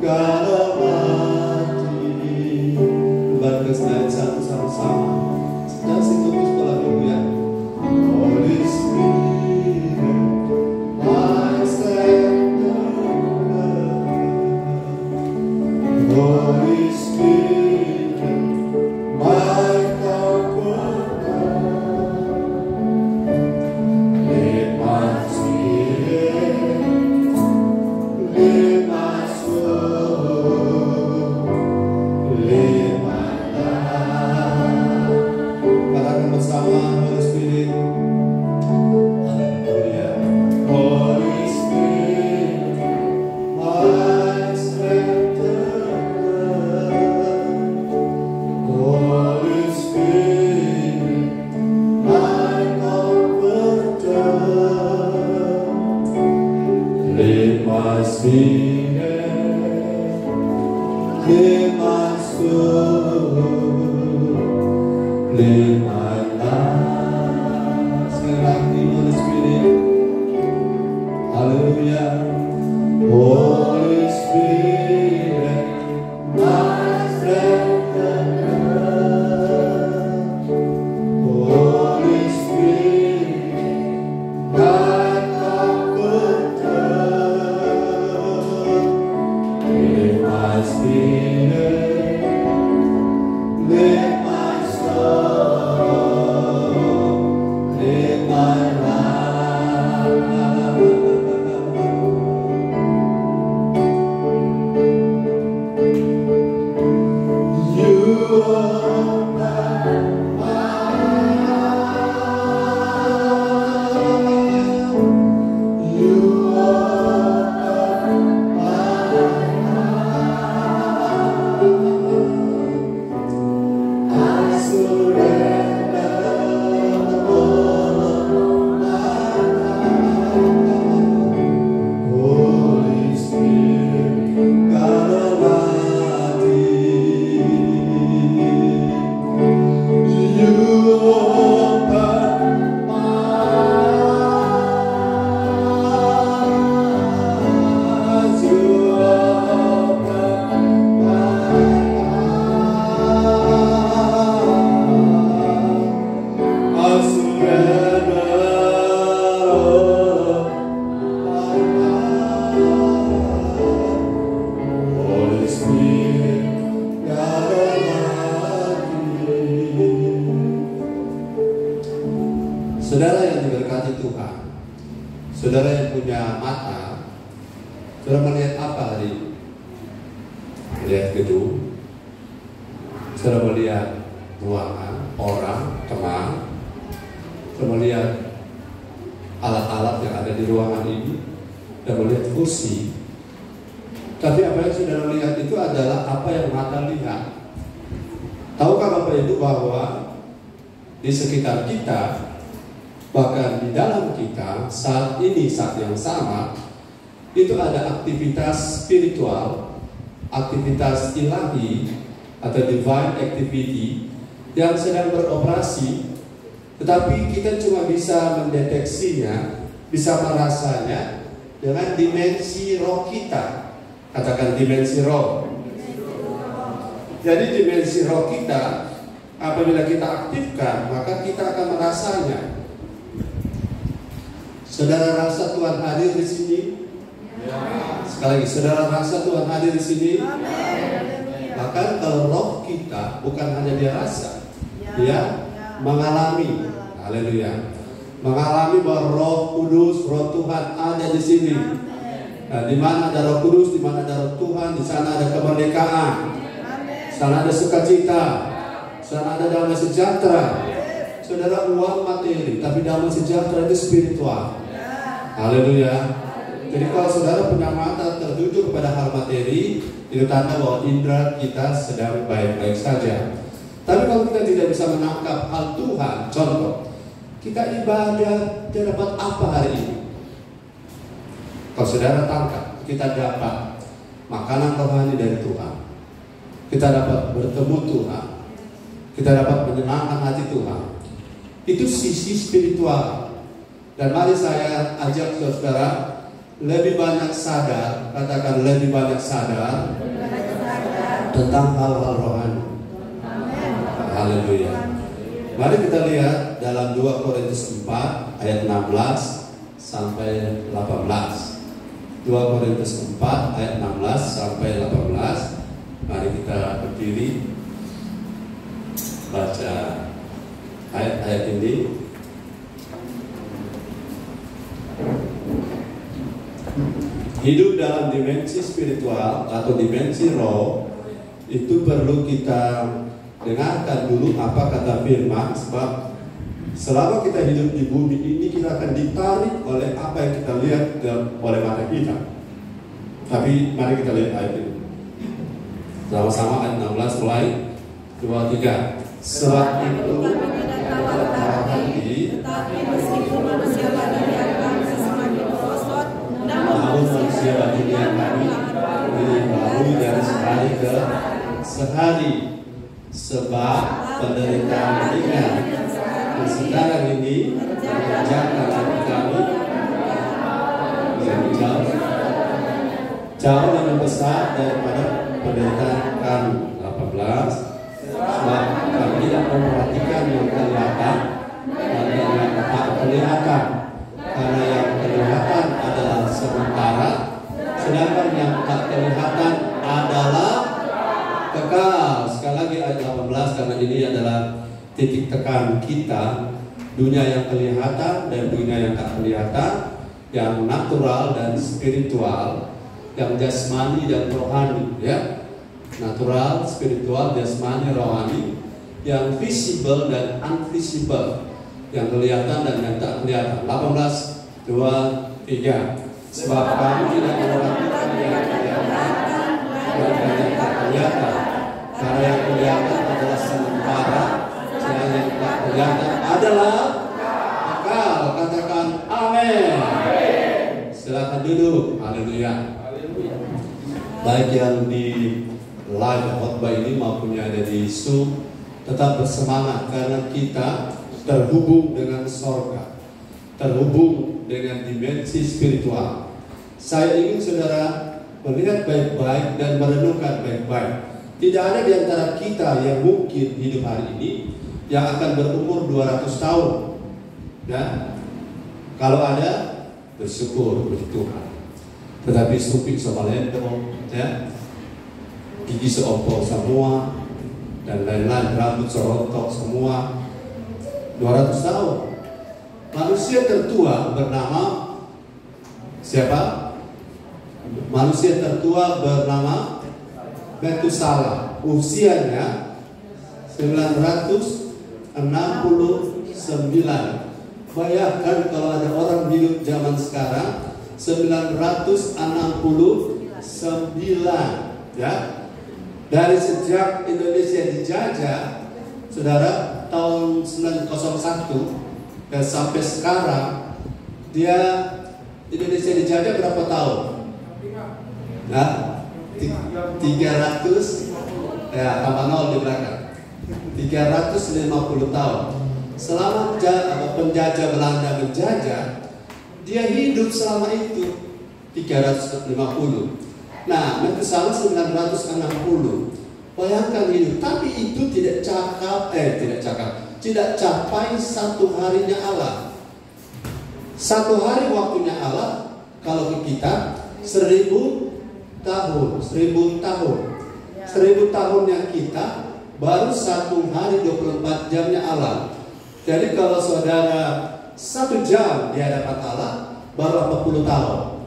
God Almighty. Kembali ke slide satu sama-sama. Sedang sing tutup sekolah minggu ya. Holy Spirit, my Savior. Holy Spirit, my Comforter. Lead my spirit, lead my soul, lead my life. Katakan bersama, Holy Spirit. Haleluya. Holy Spirit, my strengthener. Holy Spirit, my comforter. Lead my spirit, lead my soul, lead my life. Sekali lagi, Holy Spirit. Haleluya. Holy Spirit, my strengthener. Holy Spirit, my comforter. Lead my spirit, lead my soul, lead my life. You open my eyes. You open my eyes. I surrender all my life. Holy Spirit, God Almighty. You open my eyes. You open my eyes. I surrender all my life. Holy Spirit, God Almighty. Saudara yang diberkati Tuhan, saudara yang punya mata, saudara melihat apa hari ini? Melihat gedung, saudara melihat ruangan, orang, teman, saudara melihat alat-alat yang ada di ruangan ini, dan melihat kursi. Tapi apa yang saudara lihat itu adalah apa yang mata lihat. Tahukah Bapak Ibu bahwa di sekitar kita, bahkan di dalam kita saat ini, saat yang sama, itu ada aktivitas spiritual, aktivitas ilahi atau divine activity yang sedang beroperasi, tetapi kita cuma bisa mendeteksinya, bisa merasanya dengan dimensi roh kita. Katakan dimensi roh. Jadi dimensi roh kita, apabila kita aktifkan, maka kita akan merasanya. Saudara rasa Tuhan hadir di sini? Ya. Sekali lagi, saudara rasa Tuhan hadir di sini? Bahkan kalau roh kita bukan hanya dia rasa, dia mengalami. Haleluya. Mengalami bahwa Roh Kudus, Roh Tuhan ada di sini. Nah, di mana ada Roh Kudus, di mana ada Roh Tuhan, di sana ada kemerdekaan, di sana ada sukacita, di sana ada damai sejahtera. Saudara, uang materi, tapi damai sejahtera itu spiritual. Haleluya. Jadi kalau saudara punya mata tertuju kepada hal materi, itu tanda bahwa indera kita sedang baik-baik saja. Tapi kalau kita tidak bisa menangkap hal Tuhan, contoh, kita ibadah, kita dapat apa hari ini? Kalau saudara tangkap, kita dapat makanan rohani dari Tuhan, kita dapat bertemu Tuhan, kita dapat menyenangkan hati Tuhan. Itu sisi spiritual. Dan mari saya ajak saudara, lebih banyak sadar, katakan lebih banyak sadar tentang hal-hal rohani. Haleluya. Mari kita lihat dalam 2 Korintus 4 ayat 16 sampai 18. 2 Korintus 4 ayat 16 sampai 18. Mari kita berdiri baca ayat-ayat ini. Hidup dalam dimensi spiritual atau dimensi roh itu perlu kita dengarkan dulu apa kata firman, sebab selama kita hidup di bumi ini kita akan ditarik oleh apa yang kita lihat oleh mata kita. Tapi mari kita lihat ayat ini sama-sama, ayat 16 mulai 2-3. Sebab itu tetapi meskipun manusia bagian semakin merosot, namun manusia bagian kami lebih baru dari sehari ke sehari, sebab penderitaan ringan dan sekarang ini mengerjakan hati kami yang jauh lebih besar daripada penderitaan kami. 18. Sebab kami tidak memperhatikan yang kelihatan dan yang tak kelihatan, karena yang kelihatan adalah sementara, sedangkan yang tak kelihatan adalah kekal. Sekali lagi ayat 18, karena ini adalah titik tekan kita. Dunia yang kelihatan dan dunia yang tak kelihatan, yang natural dan spiritual, yang jasmani dan rohani, ya. Natural, spiritual, jasmani, rohani, yang visible dan invisible, yang kelihatan dan yang tak kelihatan. 18, 2, 3. Sebab kami tidak memperhatikan yang kelihatan dan yang tak kelihatan, karena yang kelihatan adalah sementara, sedangkan yang tak kelihatan adalah kekal. Katakan amin. Silakan duduk. Haleluya. Baik yang di live khotbah ini maupun yang ada di Zoom, tetap bersemangat karena kita terhubung dengan sorga, terhubung dengan dimensi spiritual. Saya ingin saudara melihat baik-baik dan merenungkan baik-baik. Tidak ada di antara kita yang mungkin hidup hari ini yang akan berumur 200 tahun. Ya? Kalau ada, bersyukur, puji Tuhan. Tetapi stupid sama lento, ya, gigi seompol semua, dan lain-lain, rambut serontok semua. 200 tahun. Manusia tertua bernama siapa? Manusia tertua bernama Metusalah. Usianya 969. Bayangkan kalau ada orang hidup zaman sekarang 969, ya. Dari sejak Indonesia dijajah, saudara, tahun 901 dan sampai sekarang, dia Indonesia dijajah berapa tahun? Nah, 300, ya, tambah 0 di belakang. 350 tahun. Selama penjajah Belanda menjajah, dia hidup selama itu 350. Nah, Metusalah 960. Bayangkan hidup, tapi itu tidak capai satu harinya Allah. Satu hari waktunya Allah, kalau ke kita 1000 tahun. 1000 tahun. 1000 tahunnya kita, baru satu hari 24 jamnya Allah. Jadi kalau saudara 1 jam di hadapan Allah, baru 40 tahun.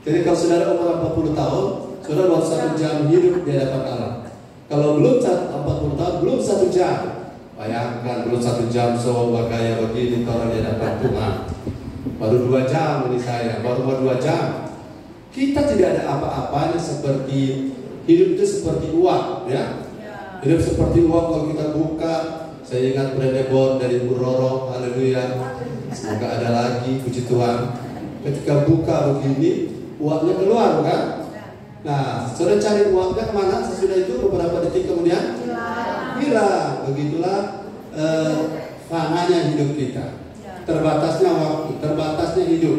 Jadi kalau saudara umur 40 tahun, saudara baru 1 jam hidup di hadapan Allah. Kalau belum 40 tahun, belum 1 jam. Bayangkan, belum 1 jam sobat kayak begini kalau di hadapan Tuhan. Baru 2 jam ini saya, baru 2 jam. Kita tidak ada apa-apanya seperti hidup itu seperti uang, ya. Hidup seperti uang kalau kita buka. Saya ingat Bredebon dari Buroro, haleluya. Semoga ada lagi, puji Tuhan. Ketika buka begini, uangnya keluar, kan? Nah, sudah cari uangnya kemana? Sesudah itu beberapa detik kemudian hilang. Begitulah fananya hidup kita. Terbatasnya waktu, terbatasnya hidup.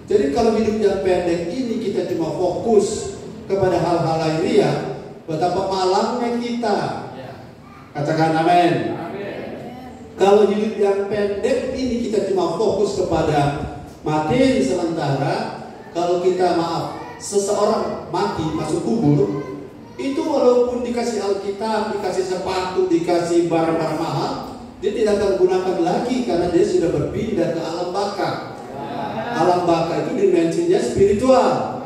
Jadi kalau hidup yang pendek ini kita cuma fokus kepada hal-hal lahiriah, betapa malangnya kita. Katakan amin. Kalau hidup yang pendek ini kita cuma fokus kepada materi sementara, kalau kita seseorang mati masuk kubur, itu walaupun dikasih Alkitab, dikasih sepatu, dikasih barang-barang mahal, dia tidak akan gunakan lagi karena dia sudah berpindah ke alam baka. Alam baka itu dimensinya spiritual.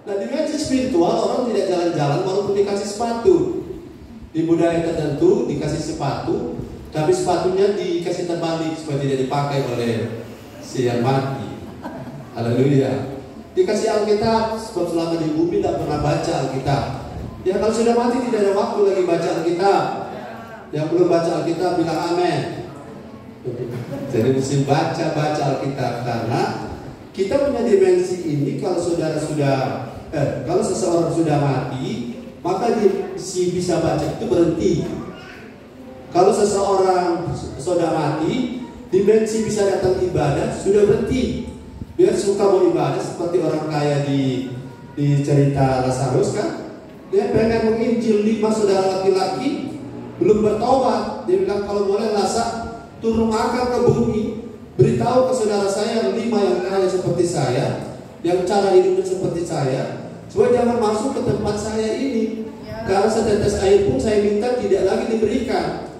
Nah, dimensi spiritual orang tidak jalan-jalan walaupun dikasih sepatu. Di budaya tertentu dikasih sepatu, tapi sepatunya dikasih terbalik supaya tidak dipakai oleh si yang mati. Haleluya. Dikasih Alkitab sebab selama di bumi tidak pernah baca Alkitab. Ya kalau sudah mati tidak ada waktu lagi baca Alkitab. Yang belum baca Alkitab bilang amin. Jadi mesti baca Alkitab karena kita punya dimensi ini. Kalau kalau seseorang sudah mati, maka dia bisa baca itu berhenti. Kalau seseorang sudah mati, dimensi bisa datang ibadah sudah berhenti. Biar suka mau ibadah seperti orang kaya di cerita Lazarus kan. Dia pengen menginjil 5 saudara laki-laki belum bertobat. Dia bilang kalau boleh Lazarus turun akal ke bumi, beritahu ke saudara saya 5 yang kaya seperti saya, yang cara hidupnya seperti saya, supaya jangan masuk ke tempat saya ini. Karena setetes air pun saya minta tidak lagi diberikan.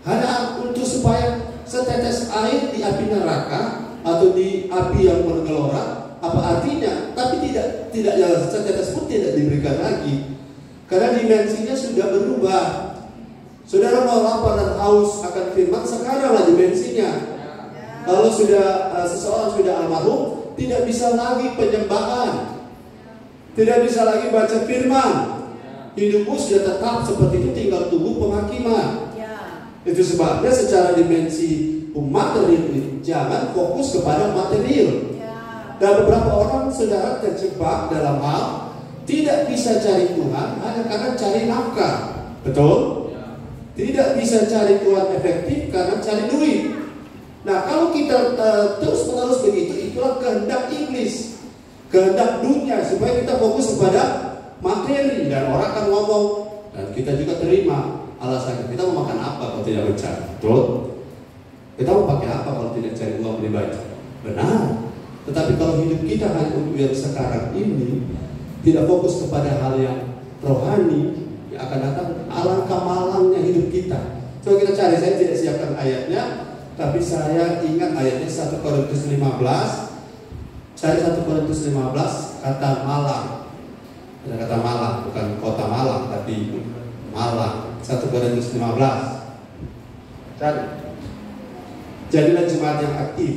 Hanya untuk supaya setetes air di api neraka atau di api yang bergelora. Apa artinya? Tapi tidak setetes pun tidak diberikan lagi. Karena dimensinya sudah berubah. Saudara mau lapar dan haus akan firman, sekaranglah dimensinya. Kalau seseorang sudah almarhum, tidak bisa lagi penyembahan, tidak bisa lagi baca firman. Hidupmu sudah tetap seperti itu, tinggal tunggu penghakiman. Itu sebabnya secara dimensi material ini jangan fokus kepada material. Dan beberapa orang saudara terjebak dalam hal tidak bisa cari Tuhan hanya karena cari nafkah. Betul? Tidak bisa cari Tuhan efektif karena cari duit. Nah, kalau kita terus menerus begitu, itulah kehendak iblis, kehendak dunia, supaya kita fokus kepada materi. Dan orang akan ngomong, dan kita juga terima alasannya, kita mau makan apa kalau tidak mencari? Betul? Kita mau pakai apa kalau tidak cari uang beli baju? Benar. Tetapi kalau hidup kita hanya untuk yang sekarang ini, tidak fokus kepada hal yang rohani, yang akan datang, alangkah malangnya hidup kita. Coba kita cari, saya tidak siapkan ayatnya, tapi saya ingat ayatnya 1 Korintus 15. Cari 1 Korintus 15, kata malang. Ada kata malang, bukan kota Malang, tapi Malang. 1 Korintus 15. Cari. Jadilah jemaat yang aktif,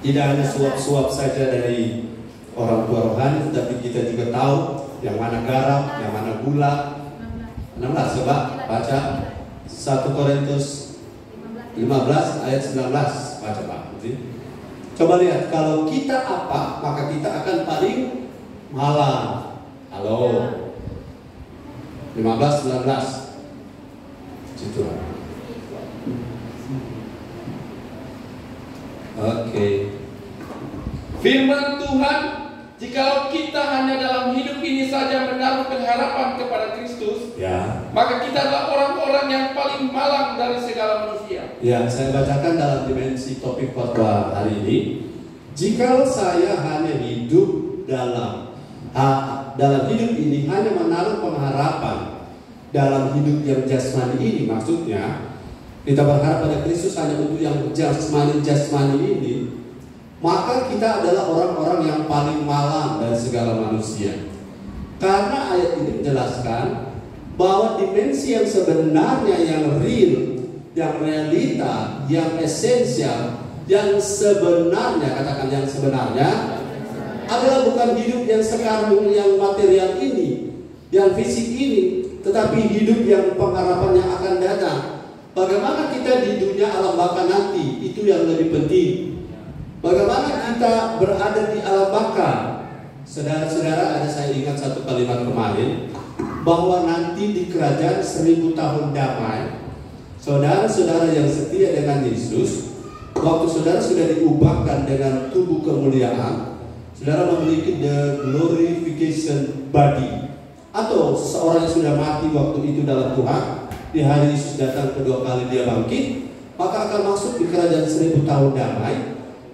Tidak hanya suap-suap saja dari orang tua rohani, tapi kita juga tahu yang mana garam, yang mana gula. 16, coba baca 1 Korintus 15 ayat 19. Baca Pak. Coba lihat, kalau kita apa, maka kita akan paling malang. Halo. 15, 19. Situ. Oke. Firman Tuhan, jikalau kita hanya dalam hidup ini saja menaruh pengharapan kepada Kristus, maka kita adalah orang-orang yang paling malang dari segala manusia. Ya, saya bacakan dalam dimensi topik khotbah hari ini. Jikalau saya hanya hidup dalam hidup ini hanya menaruh pengharapan dalam hidup yang jasmani ini, maksudnya kita berharap pada Kristus hanya untuk yang jasmani ini, maka kita adalah orang-orang yang paling malang dari segala manusia. Karena ayat ini menjelaskan bahwa dimensi yang sebenarnya, yang real, yang realita, yang esensial, yang sebenarnya, katakan yang sebenarnya, adalah bukan hidup yang sekarang, yang material ini, yang fisik ini, tetapi hidup yang pengharapannya akan datang. Bagaimana kita di dunia alam baka nanti, itu yang lebih penting. Bagaimana kita berada di alam baka. Saudara-saudara, ada saya ingat satu kalimat kemarin, bahwa nanti di kerajaan 1000 tahun damai, saudara-saudara yang setia dengan Yesus waktu saudara sudah diubahkan dengan tubuh kemuliaan, saudara memiliki the glorification body, atau seseorang yang sudah mati waktu itu dalam Tuhan, di hari Yesus datang kedua kali dia bangkit, maka akan masuk di kerajaan 1000 tahun damai.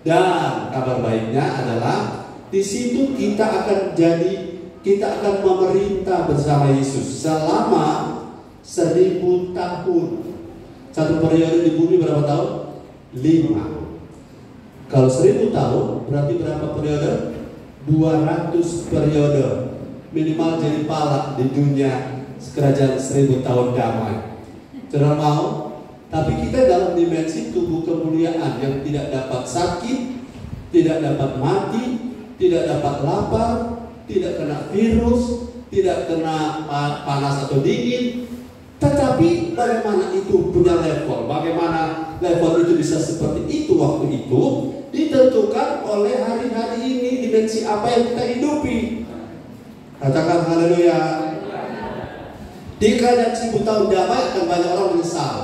Dan kabar baiknya adalah di situ kita akan memerintah bersama Yesus selama 1000 tahun. Satu periode di bumi berapa tahun? 5. Kalau 1000 tahun berarti berapa periode? 200 periode minimal jadi pala di dunia kerajaan 1000 tahun damai. Saudara mau? Tapi kita dalam dimensi tubuh kemuliaan yang tidak dapat sakit, tidak dapat mati, tidak dapat lapar, tidak kena virus, tidak kena panas atau dingin. Tetapi bagaimana itu punya level? Bagaimana level itu bisa seperti itu waktu itu? Ditentukan oleh hari-hari ini, dimensi apa yang kita hidupi. Katakan haleluya. Di kerajaan 1000 tahun damai akan banyak orang menyesal.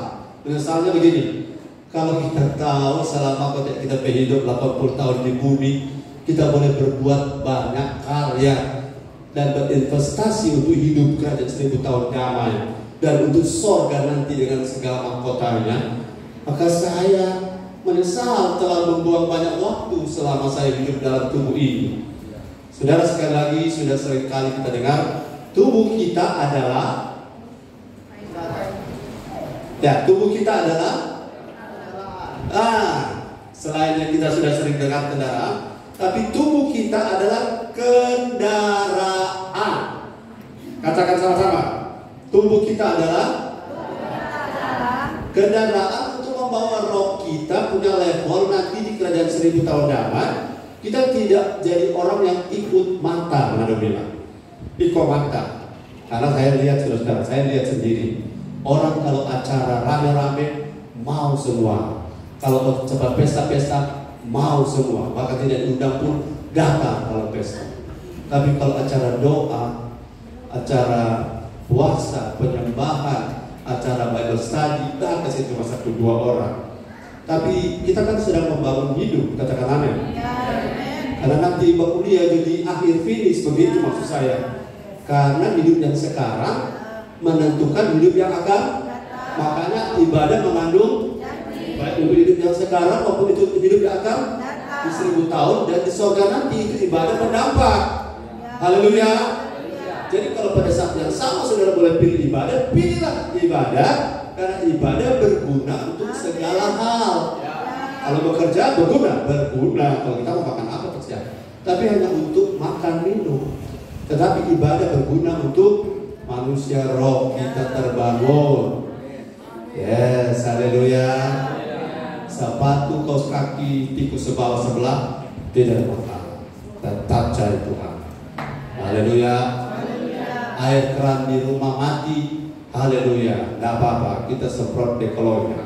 Menyesalnya begini, kalau kita tahu selama kita hidup 80 tahun di bumi, kita boleh berbuat banyak karya dan berinvestasi untuk hidup kerajaan 1000 tahun damai dan untuk surga nanti dengan segala mahkotanya, maka saya menyesal telah membuang banyak waktu selama saya hidup dalam tubuh ini. Saudara, sekali lagi sudah sering kali kita dengar, tubuh kita adalah tubuh kita adalah selain yang kita sudah sering dengar kendaraan, tapi tubuh kita adalah kendaraan. Katakan sama-sama, tubuh kita adalah kendaraan untuk membawa roh kita punya level nanti di kerajaan 1000 tahun damai. Kita tidak jadi orang yang ikut mata, mana bilang ikut mata. Karena saya lihat saudara, saya lihat sendiri. Orang kalau acara rame-rame mau semua, kalau cepat pesta-pesta mau semua, maka tidak diundang pun datang kalau pesta. Tapi kalau acara doa, acara puasa, penyembahan, acara Bible study, datang ke situ cuma 1-2 orang. Tapi kita kan sedang membangun hidup, katakan amin. Karena nanti kuliah jadi akhir finish, begitu maksud saya. Karena hidup yang sekarang menentukan hidup yang akan. Makanya ibadah mengandung baik untuk hidup yang sekarang maupun itu hidup yang akan di 1000 tahun, dan di surga nanti itu ibadah berdampak. Haleluya. Jadi kalau pada saat yang sama saudara boleh pilih ibadah, pilihlah ibadah, karena ibadah berguna untuk segala hal. Kalau bekerja berguna. Kalau kita mau makan apa kerja, tapi hanya untuk makan minum. Tetapi ibadah berguna untuk manusia roh kita terbangun. Yes, haleluya. Sepatu kaos kaki tikus sebawah sebelah tidak masalah, tetap cari Tuhan. Haleluya. Air keran di rumah mati, haleluya, tidak apa-apa, kita semprot dekolonya.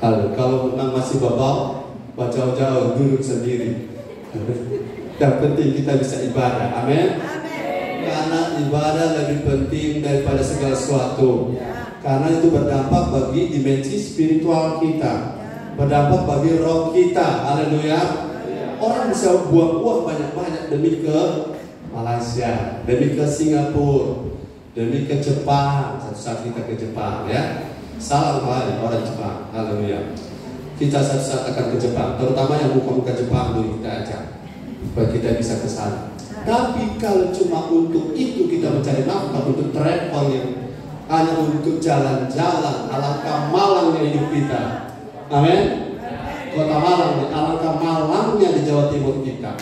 Kalau memang masih babau, jauh-jauh duduk sendiri. Yang penting kita bisa ibadah, amin. Karena ibadah lebih penting daripada segala sesuatu. Karena itu berdampak bagi dimensi spiritual kita, berdampak bagi roh kita. Haleluya. Orang bisa buang uang banyak-banyak demi ke Malaysia, demi ke Singapura, demi ke Jepang. Satu saat kita ke Jepang, ya. Salam orang Jepang. Haleluya. Kita satu saat akan ke Jepang, terutama yang muka-muka Jepang dulu kita ajak supaya kita bisa ke sana. Tapi kalau cuma untuk itu kita mencari nafkah, untuk travel yang hanya untuk jalan-jalan, alangkah malangnya hidup kita. Amin. Kota Malang, alangkah malangnya di Jawa Timur kita.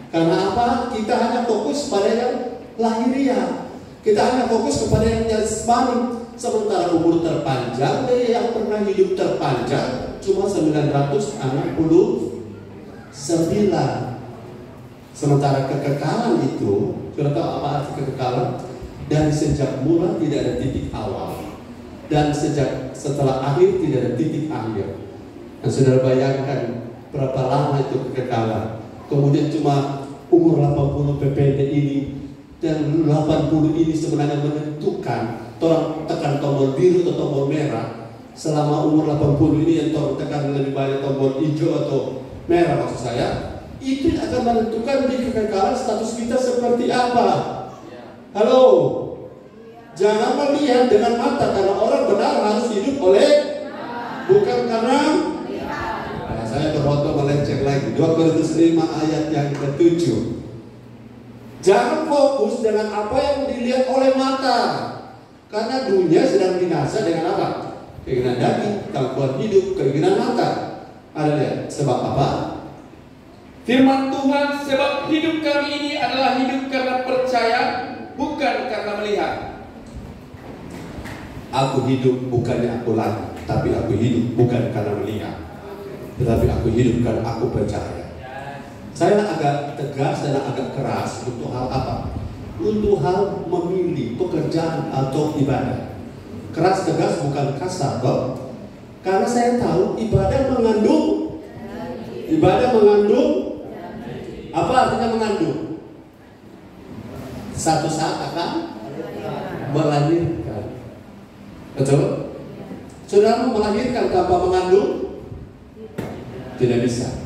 Karena apa? Kita hanya fokus pada yang lahiriah. Kita hanya fokus kepada yang jasmani. Sementara umur terpanjang dari yang pernah hidup terpanjang cuma 969. Sementara kekekalan itu, sudah tahu apa arti kekekalan? Dan sejak mula tidak ada titik awal, dan setelah akhir tidak ada titik akhir. Dan saudara bayangkan berapa lama itu kekekalan. Kemudian cuma umur 80 PPD ini dan 80 ini sebenarnya menentukan. Tolong tekan tombol biru atau tombol merah. selama umur 80 ini yang tekan lebih banyak tombol hijau atau merah maksud saya, itu akan menentukan di kekekalan status kita seperti apa. Halo, jangan melihat dengan mata, karena orang benar harus hidup oleh bukan karena. Nah, saya berfoto melenceng lagi 2 Korintus 5 ayat yang ke-7. Jangan fokus dengan apa yang dilihat oleh mata, karena dunia sedang binasa dengan apa? Keinginan daging, gangguan hidup, keinginan mata. Ada lihat sebab apa? Firman Tuhan, sebab hidup kami ini adalah hidup karena percaya, bukan karena melihat. Aku hidup bukannya aku lagi, tapi aku hidup bukan karena melihat, tetapi aku hidup karena aku percaya. Saya agak tegas dan agak keras untuk hal apa? Untuk hal memilih pekerjaan atau ibadah. Keras tegas bukan kasar, kok. Karena saya tahu ibadah mengandung apa artinya mengandung? Satu saat akan melahirkan. Betul? Saudara melahirkan tanpa mengandung? Tidak bisa.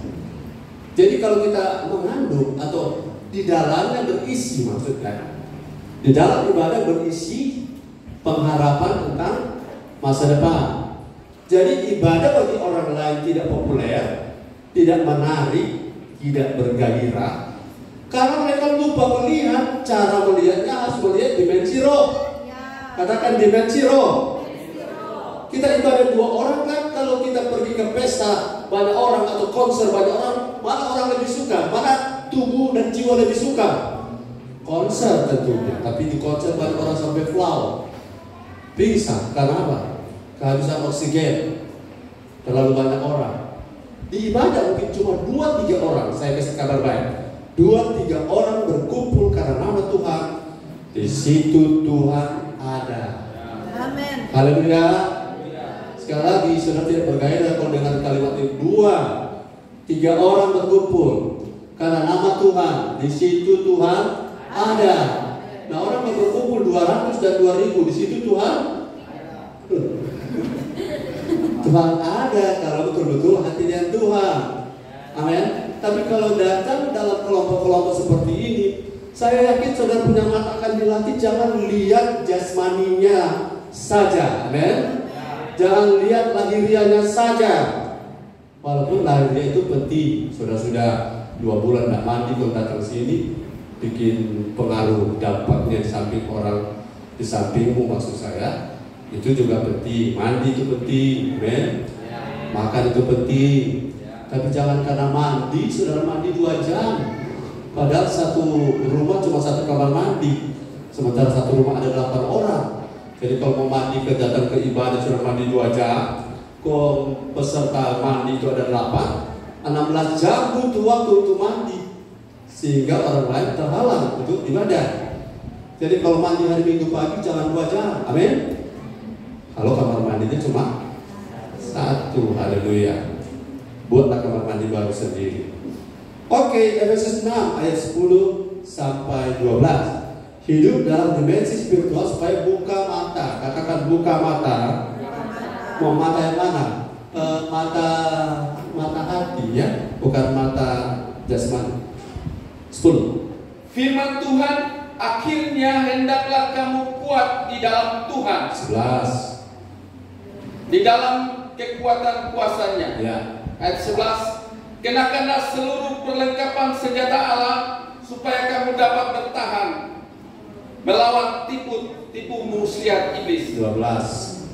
Jadi kalau kita mengandung atau di dalamnya berisi, maksudnya di dalam ibadah berisi pengharapan tentang masa depan. Jadi ibadah bagi orang lain tidak populer, tidak menarik, tidak bergairah, karena mereka lupa melihat. Cara melihatnya harus melihat dimensi roh. Katakan dimensi roh. Kita ibadah 2 orang kan, kalau kita pergi ke pesta banyak orang atau konser banyak orang, mana orang lebih suka? Mana tubuh dan jiwa lebih suka? Konser tentunya. Tapi di konser banyak orang sampai flau, pingsan. Karena apa? Kehabisan oksigen. Terlalu banyak orang. Di ibadah mungkin cuma 2-3 orang. Saya kasih kabar baik. 2-3 orang berkumpul karena nama Tuhan. Di situ Tuhan ada. Amin. Haleluya. Sekali lagi, saudara tidak bergairah kalau dengan kalimat ini. 2-3 orang berkumpul karena nama Tuhan. Di situ Tuhan ada. Nah, orang yang berkumpul 200 dan 2000, di situ Tuhan ada kalau betul-betul hati dengan Tuhan. Amin. Tapi kalau datang dalam kelompok-kelompok seperti ini, saya yakin saudara punya mata akan dilatih. Jangan lihat jasmaninya saja. Amin. Jangan lihat lahiriahnya saja. Walaupun lahiriah itu penting. Sudah 2 bulan tidak mandi kalau datang sini, bikin pengaruh dampaknya di samping orang di sampingmu, maksud saya. Itu juga penting. Mandi itu penting. Amen. Makan itu penting. Tapi jangan karena mandi, saudara mandi 2 jam. Padahal satu rumah cuma 1 kamar mandi, sementara satu rumah ada 8 orang. Jadi kalau mau mandi, datang ke ibadah sudah mandi 2 jam, kok peserta mandi itu ada 16 jam butuh waktu untuk mandi, sehingga orang lain terhalang untuk ibadah. Jadi kalau mandi hari Minggu pagi jangan 2 jam, amin. Kalau kamar mandinya cuma 1, haleluya. Buatlah kamar mandi baru sendiri. Oke, Efesus 6 ayat 10 sampai 12. Hidup dalam dimensi spiritual supaya buka mata. Katakan buka mata. Mau mata yang mana? Mata hati ya, bukan mata jasmani. 10. Firman Tuhan, akhirnya hendaklah kamu kuat di dalam Tuhan. 11. Di dalam kekuatan kuasanya. Ya. Ayat 11. Kenakanlah seluruh perlengkapan senjata Allah supaya kamu dapat bertahan melawan tipu muslihat iblis. 12.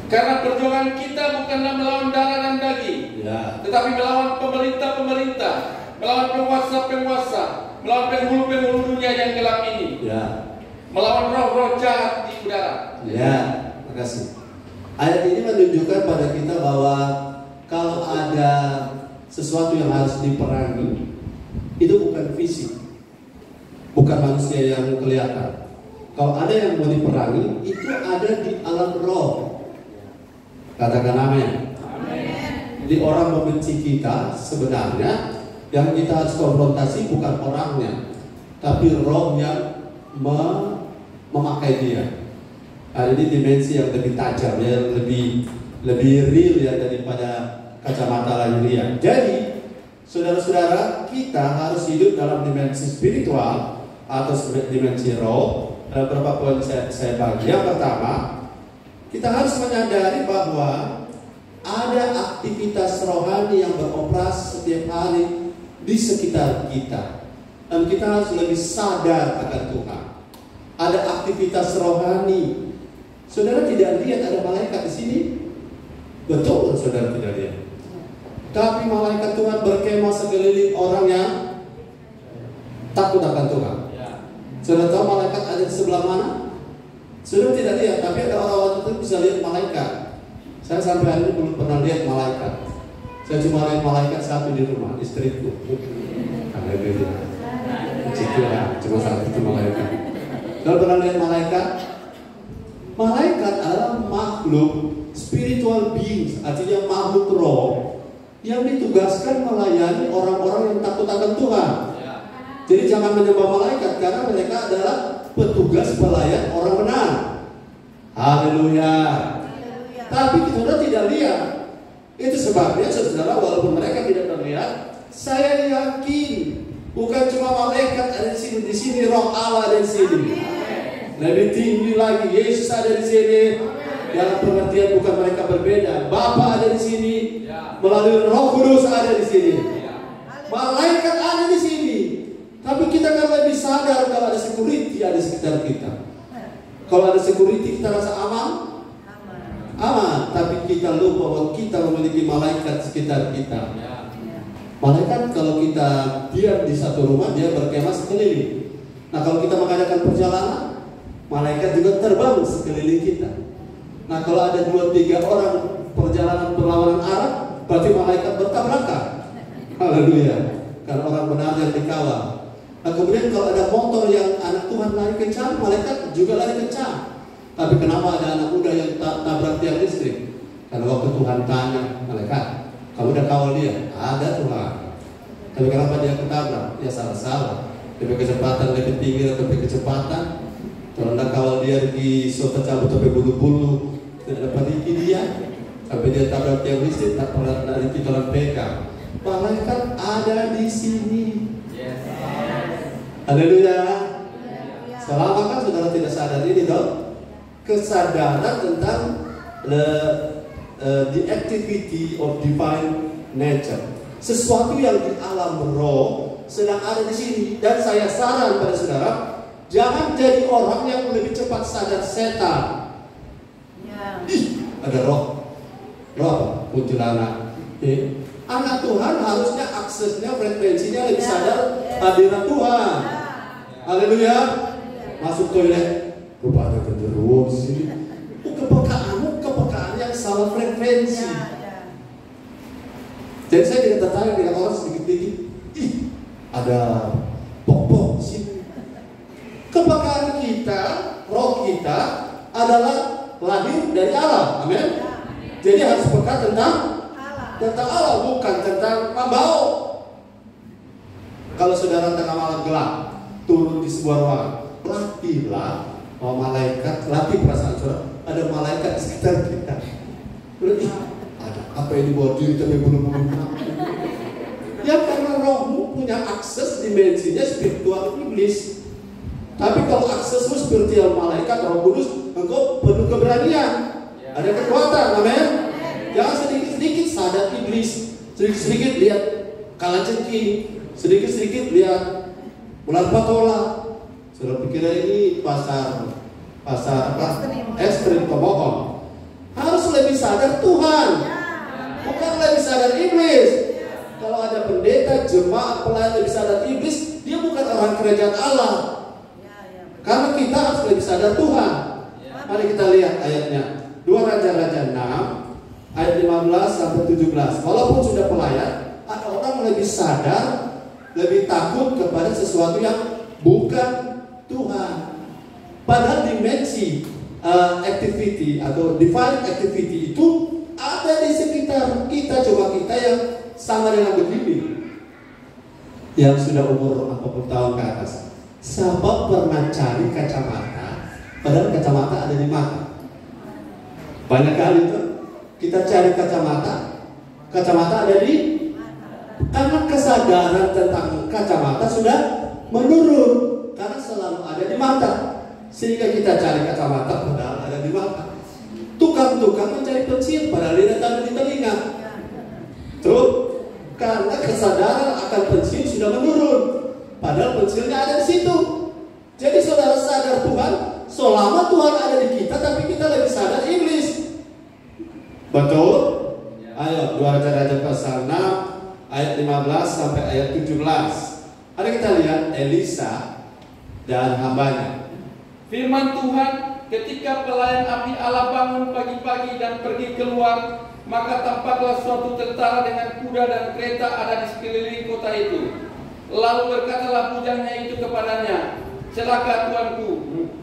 Karena perjuangan kita bukanlah melawan darah dan daging, Ya. tetapi melawan pemerintah-pemerintah, melawan penguasa-penguasa, melawan penghulu-penghulu dunia yang gelap ini, Ya. melawan roh-roh jahat di udara. Ya, makasih. Ayat ini menunjukkan pada kita bahwa kalau ada sesuatu yang harus diperangi, itu bukan fisik, bukan manusia yang kelihatan. Kalau ada yang mau diperangi, itu ada di alam roh. Katakan amin. Jadi orang membenci kita, sebenarnya yang kita harus konfrontasi bukan orangnya, tapi roh yang memakai dia. Hari ini dimensi yang lebih tajam, ya, lebih real ya daripada kacamata lahiriah. Jadi, saudara-saudara, kita harus hidup dalam dimensi spiritual atau dimensi roh. Ada beberapa poin saya bagi. Yang pertama, kita harus menyadari bahwa ada aktivitas rohani yang beroperasi setiap hari di sekitar kita, dan kita harus lebih sadar akan Tuhan. Ada aktivitas rohani. Saudara tidak lihat ada malaikat di sini? Betul, saudara tidak lihat. Tapi malaikat Tuhan berkemah sekeliling orang yang takut akan Tuhan. Saudara tahu malaikat ada di sebelah mana? Saudara tidak lihat, tapi ada orang-orang itu bisa lihat malaikat. Saya sampai hari ini belum pernah lihat malaikat. Saya cuma lihat malaikat satu di rumah, istriku. Ada beda. Cuma satu itu malaikat. Saudara pernah lihat malaikat? Malaikat adalah makhluk spiritual beings, artinya makhluk roh yang ditugaskan melayani orang-orang yang takut akan Tuhan. Jadi jangan menyembah malaikat, karena mereka adalah petugas pelayan orang benar. Haleluya. Tapi saudara tidak lihat. Itu sebabnya saudara, walaupun mereka tidak terlihat, saya yakin bukan cuma malaikat ada di sini, roh Allah ada di sini. Lebih tinggi lagi, Yesus ada di sini. Dalam pengertian bukan mereka berbeda. Bapa ada di sini, melalui Roh Kudus ada di sini. Malaikat ada di sini. Tapi kita kan lebih sadar kalau ada security ada di sekitar kita. Kalau ada security kita rasa aman? Aman. Tapi kita lupa bahwa kita memiliki malaikat sekitar kita. Malaikat kalau kita diam di satu rumah, dia berkemah sekeliling. Nah, kalau kita mengadakan perjalanan, malaikat juga terbang sekeliling kita. Nah, kalau ada 2-3 orang perjalanan berlawanan arah, berarti malaikat bertabrakan. Haleluya. Karena orang benar yang dikawal. Nah, kemudian kalau ada motor yang anak Tuhan lari kencang, malaikat juga lari kencang. Tapi kenapa ada anak muda yang tabrak tiang listrik? Karena waktu Tuhan tanya malaikat, kamu udah kawal dia? Ada Tuhan. Tapi kenapa dia ketabrak? Ya salah-salah. Lebih kecepatan lebih tinggi atau lebih kecepatan? Kalau anda kawal dia di sota cabut sampai bulu-bulu, tidak dapat iki dia, sampai dia tabrak tiang listrik, tak pernah dari kita pegang. Malaikat ada di sini. Haleluya. Selama kan saudara tidak sadar ini dong, kesadaran tentang the activity of divine nature, sesuatu yang di alam roh sedang ada di sini. Dan saya saran pada saudara, jangan jadi orang yang lebih cepat sadar setan. Ih, ada roh apa? Kuntilanak. Anak Tuhan harusnya aksesnya, frekuensinya lebih sadar hadirat Tuhan. Haleluya. Masuk toilet, lupa ada genderuwo di sini. Kepekaan yang salah frekuensi. Jadi saya tidak tertarik dengan orang sedikit-sedikit. Ih, ada pok-pok di sini. Kepekaan kita, roh kita adalah lahir dari Allah. Amin. Jadi harus peka tentang Allah, bukan tentang mambau. Kalau saudara tengah malam gelap, turun di sebuah ruangan, latihlah malaikat, latih perasaan saudara. Ada malaikat di sekitar kita. Ada apa yang dibawa diri tapi belum mengungkap. Ya karena rohmu punya akses dimensinya spiritual iblis. Tapi kalau aksesmu spiritual malaikat, Roh Kudus, engkau penuh keberanian. Ada kekuatan, amin. Jangan sedikit-sedikit sadar iblis, sedikit-sedikit lihat kalajengking, sedikit-sedikit lihat ular patola. Sudah pikir ini pasar apa? Es krim pemohon. Harus lebih sadar Tuhan, bukan lebih sadar iblis. Kalau ada pendeta, jemaat, pelayan lebih sadar iblis, dia bukan orang kerajaan Allah. Karena kita harus lebih sadar Tuhan. Mari kita lihat ayatnya. 2 Raja-Raja 6 ayat 15 sampai 17. Walaupun sudah pelayan, ada orang lebih sadar, lebih takut kepada sesuatu yang bukan Tuhan. Padahal dimensi activity atau divine activity itu ada di sekitar kita. Coba kita yang sama dengan begini, yang sudah umur 40 tahun ke atas. Siapa pernah cari kacamata Padahal kacamata ada di mata. Banyak kali tuh kita cari kacamata ada di, karena kesadaran tentang kacamata sudah menurun karena selalu ada di mata, sehingga kita cari kacamata padahal ada di mata. Tukang-tukang mencari pensil padahal dia ada di telinga. Tuh, karena kesadaran akan pensil sudah menurun, padahal pensilnya ada di situ. Jadi saudara sadar Tuhan, selama Tuhan ada di kita, tapi kita lebih sadar iblis. Betul? Ayo, 2 Raja-Raja pasal 6 ayat 15 sampai ayat 17. Ada kita lihat Elisa dan hambanya. Firman Tuhan, ketika pelayan api Allah bangun pagi-pagi dan pergi keluar, maka tampaklah suatu tentara dengan kuda dan kereta ada di sekeliling kota itu. Lalu berkatalah bujangnya itu kepadanya, celaka tuanku,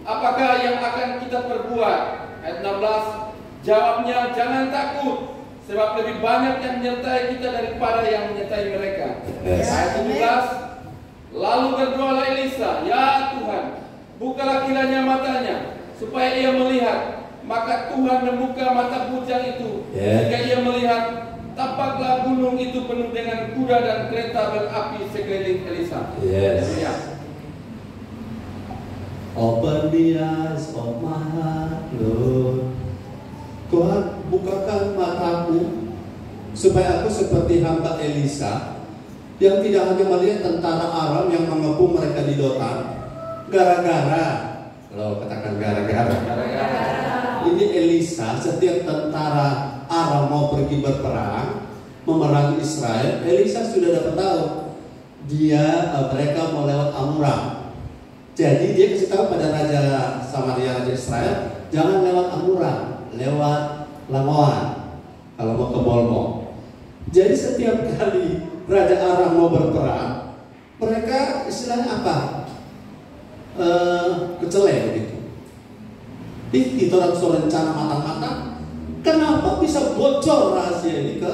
apakah yang akan kita perbuat? Ayat 16, jawabnya, jangan takut, sebab lebih banyak yang menyertai kita daripada yang menyertai mereka. Ayat 17, lalu berdoalah Elisa, ya Tuhan, bukalah kiranya matanya, supaya ia melihat. Maka Tuhan membuka mata bujang itu, sehingga ia melihat, tampaklah gunung itu penuh dengan kuda dan kereta berapi sekeliling Elisa. Open the eyes of my heart, Lord. Tuhan, bukakan mataku supaya aku seperti hamba Elisa yang tidak hanya melihat tentara Aram yang mengepung mereka di Dotan gara-gara, kalau katakan gara-gara, ini Elisa, setiap tentara Aram mau pergi berperang memerangi Israel, Elisa sudah dapat tahu mereka mau lewat Amuram. Jadi dia kasih tahu pada Raja Samaria, Raja Israel, jangan lewat Amuram, lewat Lamoan kalau mau ke Bolmo. Jadi setiap kali Raja Aram mau berperang, mereka istilahnya apa? Kecelek begitu. Itu orang rencana matang-matang. Kenapa bisa bocor rahasia ini ke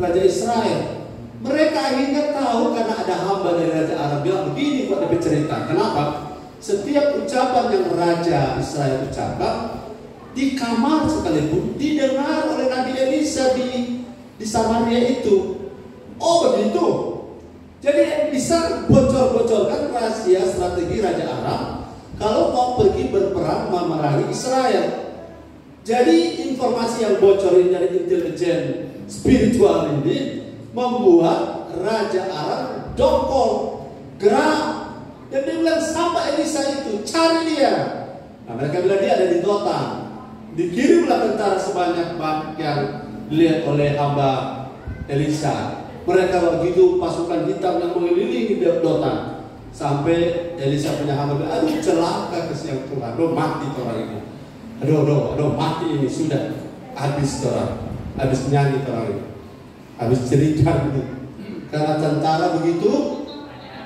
Raja Israel? Mereka akhirnya tahu karena ada hamba dari Raja Aram bilang begini buat bercerita. Kenapa? Setiap ucapan yang Raja Israel ucapkan di kamar sekalipun didengar oleh Nabi Elisa di Samaria itu. Oh begitu. Jadi bisa bocor-bocorkan rahasia strategi Raja Aram kalau mau pergi berperang memerangi Israel. Jadi informasi yang bocor ini dari intelijen spiritual ini membuat Raja Aram dongkol, gerak, dan dia bilang sama Elisa itu, cari dia. Nah mereka bilang dia ada di Dotan. Dikirimlah tentara sebanyak yang dilihat oleh hamba Elisa. Mereka begitu pasukan hitam yang mengelilingi Dotan. Sampai Elisa punya hamba bilang, aduh celaka kesian Tuhan, aduh mati orang ini. Aduh mati ini, sudah habis orang, habis nyanyi orang ini, habis cerita ini. Karena tentara begitu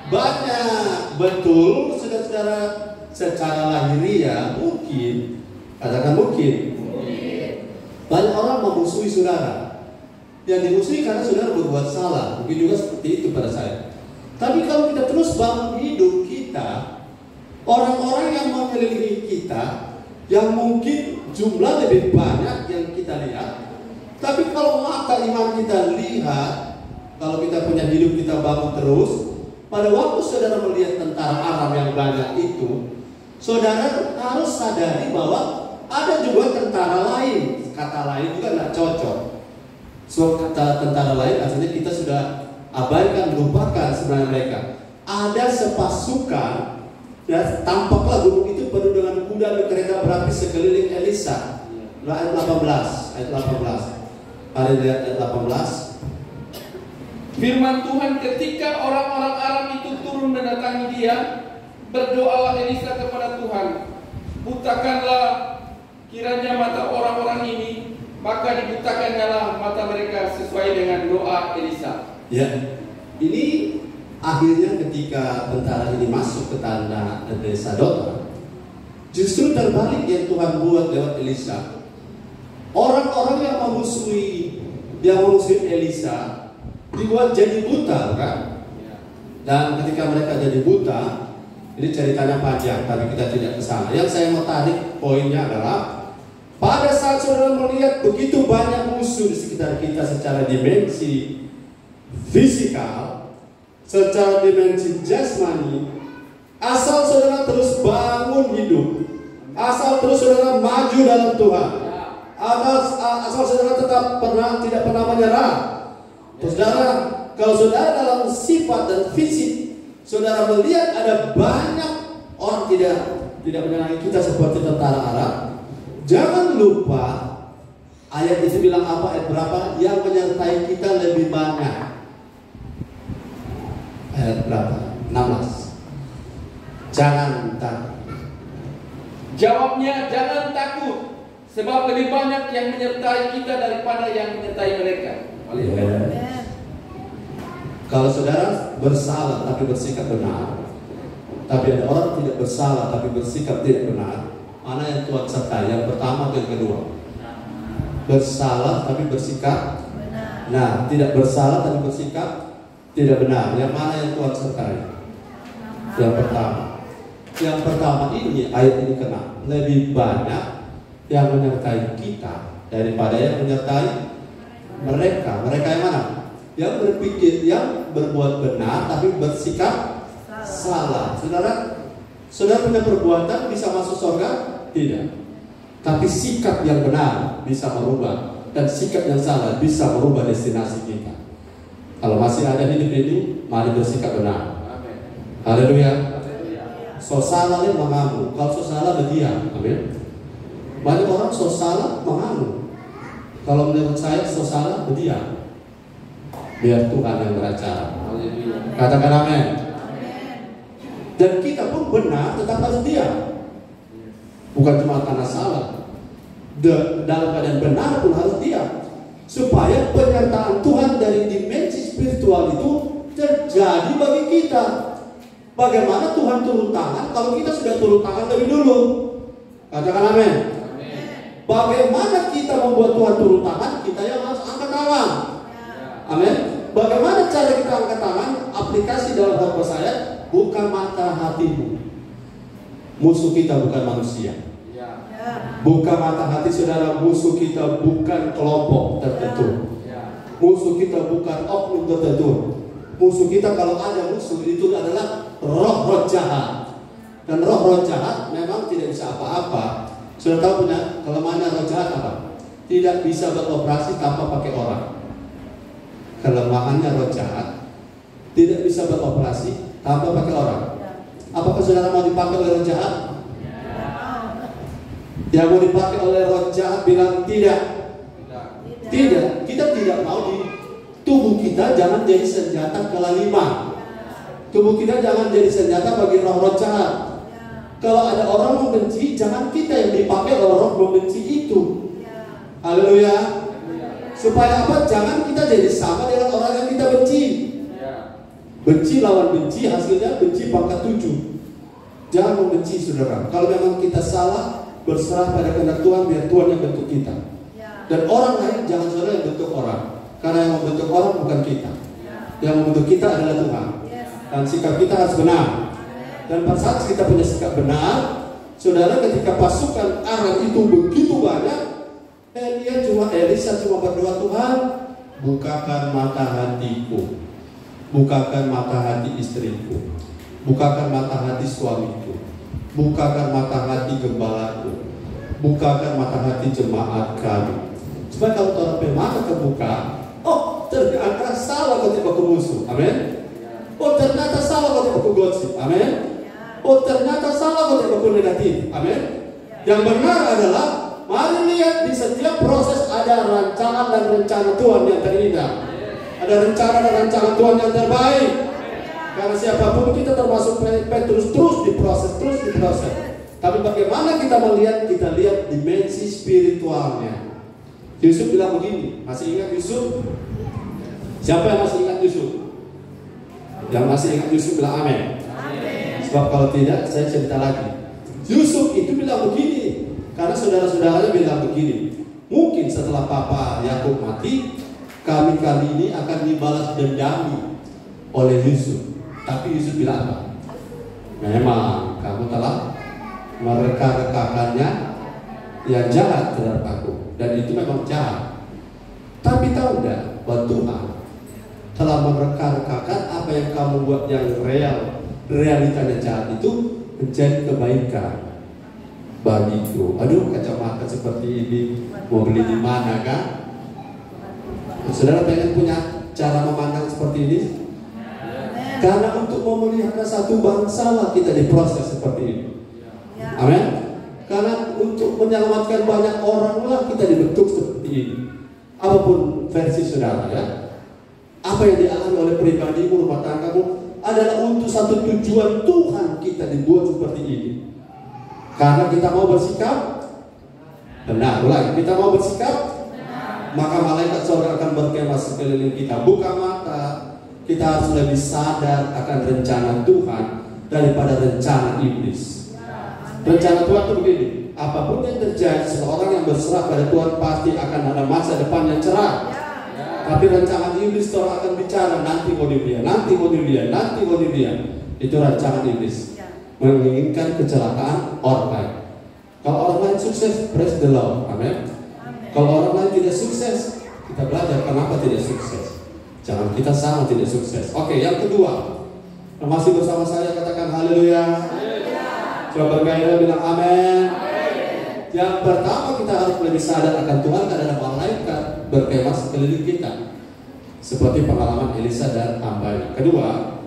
banyak. Betul saudara-saudara, secara lahiriah mungkin, katakan mungkin banyak orang memusuhi saudara. Yang dimusuhi karena saudara berbuat salah. Mungkin juga seperti itu pada saya. Tapi kalau kita terus bangun hidup kita, orang-orang yang mengelilingi kita, yang mungkin jumlah lebih banyak yang kita lihat, tapi kalau mata iman kita lihat, kalau kita punya hidup kita bangun terus, pada waktu saudara melihat tentara Aram yang banyak itu, saudara harus sadari bahwa ada juga tentara lain. Kata lain juga tidak cocok. So kata tentara lain artinya kita sudah abaikan, lupakan sebenarnya mereka. Ada sepasukan, ya, tampaklah gunung itu penuh dengan kuda dan kereta berapi sekeliling Elisa. Ayat 18, ayat 18. Mari lihat ayat 18. Firman Tuhan, ketika orang-orang Aram itu turun mendatangi dia, berdoalah Elisa kepada Tuhan, butakanlah kiranya mata orang-orang ini, maka dibutakannyalah mata mereka sesuai dengan doa Elisa. Ya, ini akhirnya ketika tentara ini masuk ke tanah desa Dotan, justru terbalik yang Tuhan buat lewat Elisa. Orang-orang yang memusuhi Elisa dibuat jadi buta, kan? Dan ketika mereka jadi buta, Ini ceritanya panjang, tapi kita tidak ke sana. Yang saya mau tarik poinnya adalah pada saat saudara melihat begitu banyak musuh di sekitar kita secara dimensi fisikal, secara dimensi jasmani, asal saudara terus bangun hidup, asal terus saudara maju dalam Tuhan, asal saudara tidak pernah menyerah. Saudara, kalau saudara dalam sifat dan fisik, saudara melihat ada banyak orang tidak menyenangi kita seperti tentara Arab, jangan lupa ayat itu bilang apa, ayat berapa? Yang menyertai kita lebih banyak. Ayat berapa? 16. Jangan takut. Jawabnya, jangan takut, sebab lebih banyak yang menyertai kita daripada yang menyertai mereka. Kalau saudara bersalah tapi bersikap benar, tapi ada orang tidak bersalah tapi bersikap tidak benar, mana yang Tuhan sertai? Yang pertama atau yang kedua? Bersalah tapi bersikap benar. Nah, tidak bersalah tapi bersikap tidak benar. Yang mana yang Tuhan sertai? Yang pertama. Yang pertama ini, ayat ini kena. Lebih banyak yang menyertai kita daripada yang menyertai mereka. Mereka yang mana? Yang berpikir, yang berbuat benar tapi bersikap salah. Saudara punya perbuatan bisa masuk surga? Tidak. Tapi sikap yang benar bisa merubah, dan sikap yang salah bisa merubah destinasi kita. Kalau masih ada hidup ini, mari bersikap benar. Haleluya. So salah ini mengamuk, kalau so salah berdiam. Amin. Banyak orang so salah mengamuk. Kalau menurut saya so salah berdiam. Biar Tuhan yang beracara. Katakan amin. Dan kita pun benar tetap harus diam. Bukan cuma karena salah. Dalam keadaan benar pun harus diam. Supaya penyertaan Tuhan dari dimensi spiritual itu terjadi bagi kita. Bagaimana Tuhan turun tangan kalau kita sudah turun tangan lebih dulu? Katakan amin. Bagaimana kita membuat Tuhan turun tangan? Kita yang harus angkat tangan. Amin. Bagaimana cara kita angkat tangan? Aplikasi dalam hati saya, bukan mata hatimu. Musuh kita bukan manusia. Buka mata hati saudara, musuh kita bukan kelompok tertentu. Musuh kita bukan oknum tertentu. Musuh kita, kalau ada musuh, itu adalah roh-roh jahat. Dan roh-roh jahat memang tidak bisa apa-apa. Sudah tahu punya kelemahan roh jahat apa? Tidak bisa beroperasi tanpa pakai orang. Kelemahannya roh jahat tidak bisa beroperasi tanpa pakai orang. Apakah saudara mau dipakai oleh roh jahat? Yang mau dipakai oleh roh jahat bilang tidak. Tidak. Kita tidak mau di tubuh kita jangan jadi senjata kelaliman. Tubuh kita jangan jadi senjata bagi roh-roh jahat. Kalau ada orang membenci, jangan kita yang dipakai oleh roh membenci itu. Haleluya. Supaya apa? Jangan kita jadi sama dengan orang yang kita benci. Benci lawan benci, hasilnya benci pangkat 7. Jangan membenci saudara. Kalau memang kita salah, berserah pada kehendak Tuhan, biar Tuhan yang bentuk kita. Dan orang lain jangan saudara yang bentuk orang. Karena yang membentuk orang bukan kita. Yang membentuk kita adalah Tuhan. Dan sikap kita harus benar. Dan pada saat kita punya sikap benar, saudara, ketika pasukan Aram itu begitu banyak, Elisa cuma berdoa, Tuhan, bukakan mata hatiku, bukakan mata hati istriku, bukakan mata hati suamiku, bukakan mata hati gembalaku, bukakan mata hati jemaat kami. Supaya kalau orang mata terbuka, oh ternyata salah ketika aku musuh, amin. Oh ternyata salah ketika aku gosip, amin. Oh ternyata salah ketika aku negatif, amin. Yang benar adalah, mari lihat di setiap proses ada rancangan dan rencana Tuhan yang terindah. Ada rencana dan rencana Tuhan yang terbaik. Karena siapapun kita termasuk Petrus, terus diproses. Tapi bagaimana kita melihat? Kita lihat dimensi spiritualnya. Yusuf bilang begini, masih ingat Yusuf? Siapa yang masih ingat Yusuf? Yang masih ingat Yusuf bilang amin. Sebab kalau tidak, saya cerita lagi. Yusuf itu bilang begini, karena saudara-saudaranya bilang begini, mungkin setelah Papa Yakub mati, kami kali ini akan dibalas dendam oleh Yusuf. Tapi Yusuf bilang apa? Memang mereka-rekakannya yang jahat terhadap aku, dan itu memang jahat. Tapi tahu tidak bahwa Tuhan telah mereka-rekakan apa yang kamu buat yang realitanya jahat itu menjadi kebaikan bagiku. Aduh, kacamata seperti ini mau beli di mana kan? Saudara pengen punya cara memandang seperti ini? Karena untuk memelihara satu bangsa lah kita diproses seperti ini. Amin. Karena untuk menyelamatkan banyak orang lah kita dibentuk seperti ini. Apapun versi saudara ya. Apa yang dialami oleh pribadimu, rumah tanggamu adalah untuk satu tujuan Tuhan kita dibuat seperti ini. Karena kita mau bersikap benar. Ulangi, kita mau bersikap benar. Maka malaikat surga akan berkemah sekeliling kita. Buka mata. Kita harus lebih sadar akan rencana Tuhan daripada rencana iblis. Rencana Tuhan itu begini, apapun yang terjadi, seseorang yang berserah pada Tuhan pasti akan ada masa depan yang cerah. Tapi rencana iblis orang akan bicara, nanti mau dilihat, nanti mau dilihat, nanti mau dilihat. Itu rancangan iblis, menginginkan kecelakaan orang lain. Kalau orang lain sukses, praise the Lord, amin. Kalau orang lain tidak sukses, kita belajar kenapa tidak sukses. Jangan kita sama tidak sukses. Oke, yang kedua, masih bersama saya, katakan haleluya. Coba bergairah bilang amin. Yang pertama kita harus lebih sadar akan Tuhan karena malaikat berkemah sekeliling kita, seperti pengalaman Elisa dan hambanya. Kedua,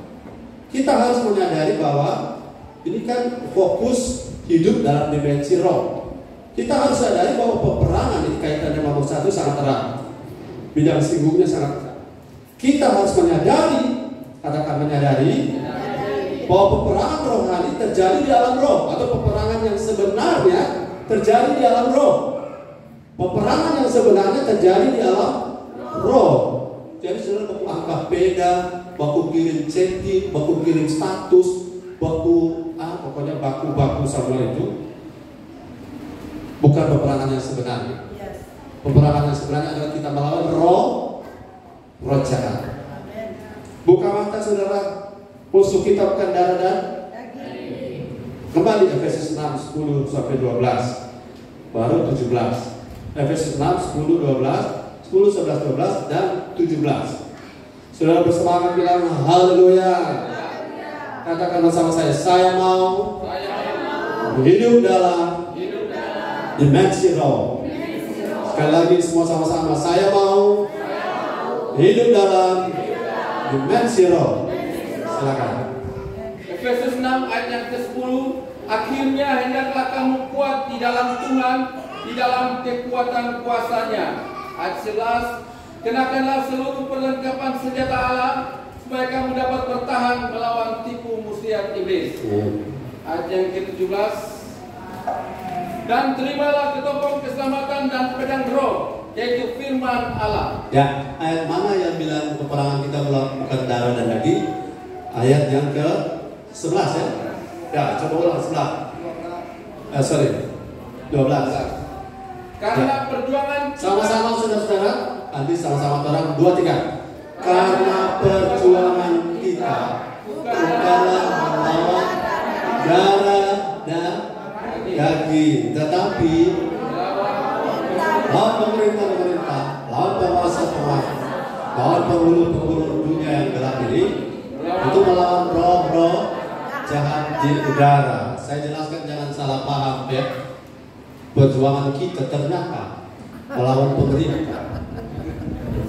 kita harus menyadari bahwa ini kan fokus hidup dalam dimensi roh. Kita harus sadari bahwa peperangan ini kaitannya nomor satu sangat erat. Bidang singgungnya sangat erat. Kita harus menyadari, katakan menyadari, bahwa peperangan rohani terjadi di alam roh, atau peperangan yang sebenarnya terjadi di alam roh. Peperangan yang sebenarnya terjadi di alam roh. Jadi saudara baku angkat beda, baku kirim chatting, baku kirim status, baku pokoknya baku sama itu bukan peperangan yang sebenarnya. Peperangan yang sebenarnya adalah kita melawan roh jahat. Buka mata saudara, musuh kita bukan darah dan kembali Efesus 6, 10 sampai 12, baru 17. Efesus 6, 10, 12, 10, 11, 12 dan 17. Saudara bersemangat bilang haleluya. Katakan bersama saya mau hidup dalam dimensi roh. Sekali lagi semua sama-sama, saya mau hidup dalam dimensi roh. Silakan. Efesus 6 ayat yang ke-10, akhirnya hendaklah kamu kuat di dalam Tuhan, di dalam kekuatan kuasa-Nya. Ayat 11, kenakanlah seluruh perlengkapan senjata Allah supaya kamu dapat bertahan melawan tipu muslihat iblis. Ayat yang ke-17, dan terimalah ketopong keselamatan dan pedang roh, yaitu firman Allah. Ya, ayat mana yang bilang peperangan kita bukan darah dan daging? Ayat yang ke-11 ya. Ya, coba ulang 11. 12. Karena ya. Perjuangan sama-sama saudara-saudara, nanti sama-sama orang 2, 3. Karena perjuangan kita bukanlah melawan darah dan daging, tetapi lawan pemerintah, lawan penguasa, lawan penghulu dunia yang gelap ini, itu melawan roh-roh jahat di udara. Saya jelaskan jangan salah paham ya. Perjuangan kita ternyata melawan pemerintah.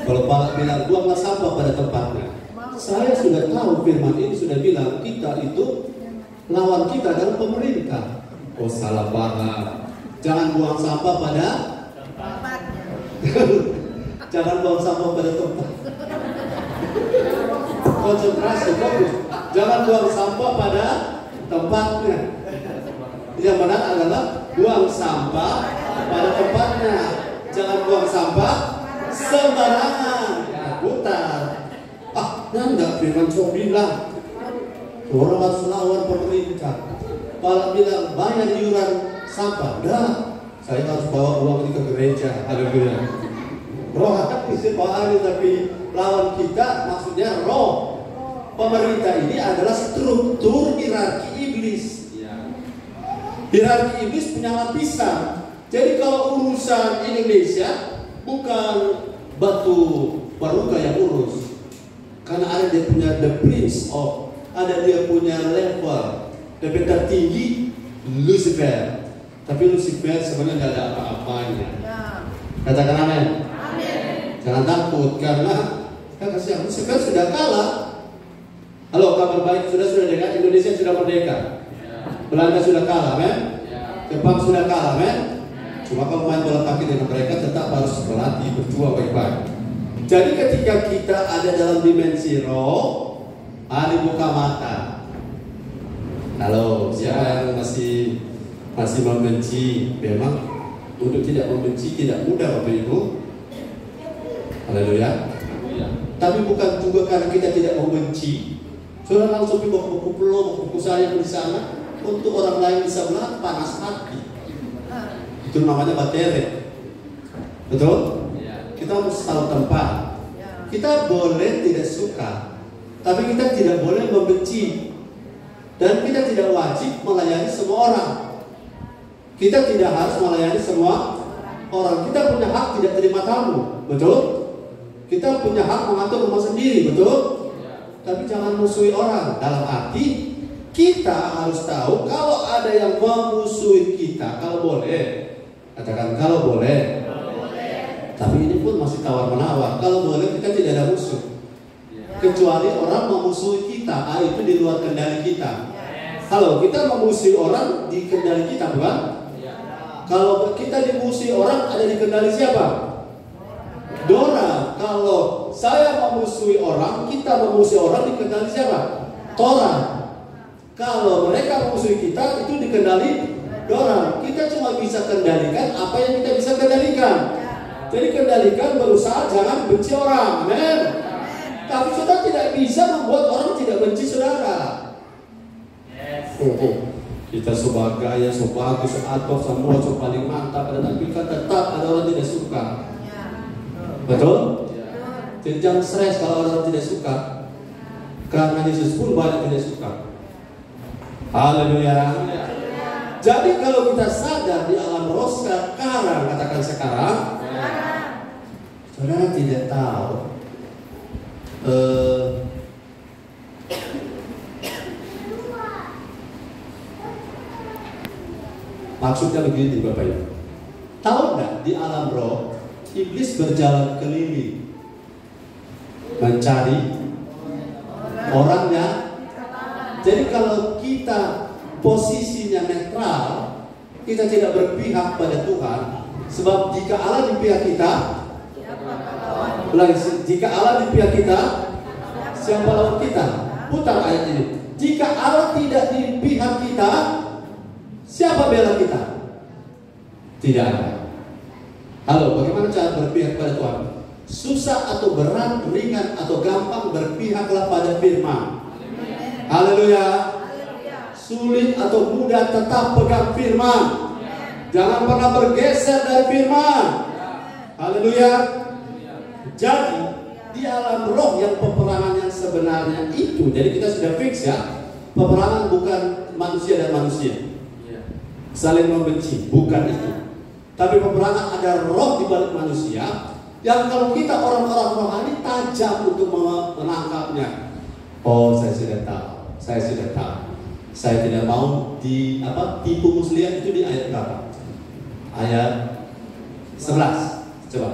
Kalau Bapak bilang buanglah sampah pada tempatnya, saya sudah tahu firman ini sudah bilang kita itu lawan kita adalah pemerintah. Oh salah paham. Jangan buang sampah pada tempatnya. Jangan buang sampah pada tempat. Konsentrasi fokus. Jangan buang sampah pada tempatnya. Yang benar adalah buang sampah pada tempatnya. Jangan buang sampah sembarangan. Putar. Nanda firman Tuhan bilang orang harus lawan pemerintah. Kalau bilang bayar iuran sampah, dah saya harus bawa uang ini ke gereja. Haleluya. Rohani sebalik, tapi lawan kita maksudnya roh. Pemerintah ini adalah struktur hierarki iblis. Hierarki iblis punya lapisan. Jadi kalau urusan Indonesia bukan batu baruga yang urus, karena ada dia punya the prince of, ada dia punya level tertinggi Lucifer. Tapi Lucifer sebenarnya tidak ada apa-apanya. Katakan amin. Jangan takut karena kasihan Lucifer sudah kalah. Halo, kabar baik sudah dengar, Indonesia sudah merdeka. Belanda sudah kalah, men. Jepang sudah kalah, men. Cuma kalau main bola kaki dengan mereka tetap harus berlatih, berjuang baik-baik. Jadi ketika kita ada dalam dimensi roh, dibuka mata. Halo, siapa yang masih membenci? Memang untuk tidak membenci tidak mudah, Bapak Ibu. Haleluya. Tapi bukan juga karena kita tidak membenci, saudara langsung bawa buku pelong, buku saya di sana untuk orang lain bisa melihat panas hati. Itu namanya batere. Betul? Kita harus tahu tempat. Kita boleh tidak suka, tapi kita tidak boleh membenci. Dan kita tidak wajib melayani semua orang. Kita tidak harus melayani semua orang. Kita punya hak tidak terima tamu. Betul? Kita punya hak mengatur rumah sendiri. Betul? Tapi jangan musuhi orang. Dalam arti kita harus tahu kalau ada yang memusuhi kita, kalau boleh. Katakan kalau boleh. Tapi ini pun masih tawar-menawar. Kalau boleh kita tidak ada musuh. Kecuali orang memusuhi kita, itu di luar kendali kita. Halo, kita memusuhi orang di kendali kita, bukan? Kalau kita dimusuhi orang, ada di kendali siapa? Dora. Kalau saya memusuhi orang, kita memusuhi orang, di kendali siapa? Tora. Kalau mereka memusuhi kita, itu dikendali Dora. Kita cuma bisa kendalikan apa yang kita bisa kendalikan. Jadi kendalikan, berusaha jangan benci orang. Amen. Tapi saudara tidak bisa membuat orang tidak benci saudara. Kita sebagainya, sebagus, atau semua paling mantap, tapi kan tetap ada orang tidak suka. Betul? Jadi jangan stres kalau orang tidak suka. Karena Yesus pun banyak tidak suka. Haleluya. Jadi kalau kita sadar di alam roh sekarang, katakan sekarang, saudara tidak tahu maksudnya begini, Bapak Ibu. Tahu nggak di alam roh iblis berjalan keliling mencari orangnya. Jadi kalau kita posisinya netral, kita tidak berpihak pada Tuhan. Sebab jika Allah di pihak kita, jika Allah di pihak kita, siapa lawan kita? Putar ayat ini. Jika Allah tidak di pihak kita, siapa bela kita? Tidak ada. Halo, bagaimana cara berpihak pada Tuhan? Susah atau berat, ringan atau gampang, berpihaklah pada firman. Haleluya. Sulit atau mudah, tetap pegang firman. Jangan pernah bergeser dari firman. Haleluya. Jadi di alam roh yang peperangan yang sebenarnya itu, jadi kita sudah fix ya, peperangan bukan manusia dan manusia saling membenci, bukan itu. Tapi peperangan ada roh di balik manusia yang kalau kita orang-orang rohani tajam untuk menangkapnya. Oh, saya sudah tahu, saya tidak mau tipu muslihat. Itu di ayat berapa? Ayat 11. Coba.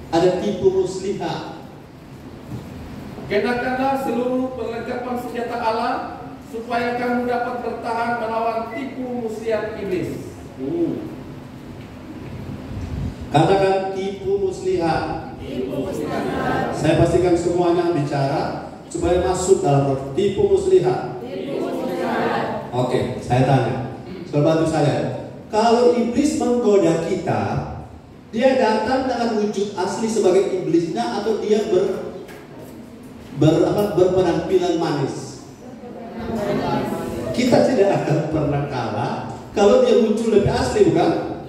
Ada tipu muslihat. Kenakanlah seluruh perlengkapan senjata Allah supaya kamu dapat bertahan melawan tipu muslihat iblis. Katakan tipu muslihat. Saya pastikan semuanya bicara supaya masuk dalam roh. Tipu muslihat. Oke, saya tanya. Coba bantu saya. Kalau iblis menggoda kita, dia datang dengan wujud asli sebagai iblisnya atau dia berpenampilan manis? Kita tidak akan pernah kalah kalau dia muncul lebih asli, bukan?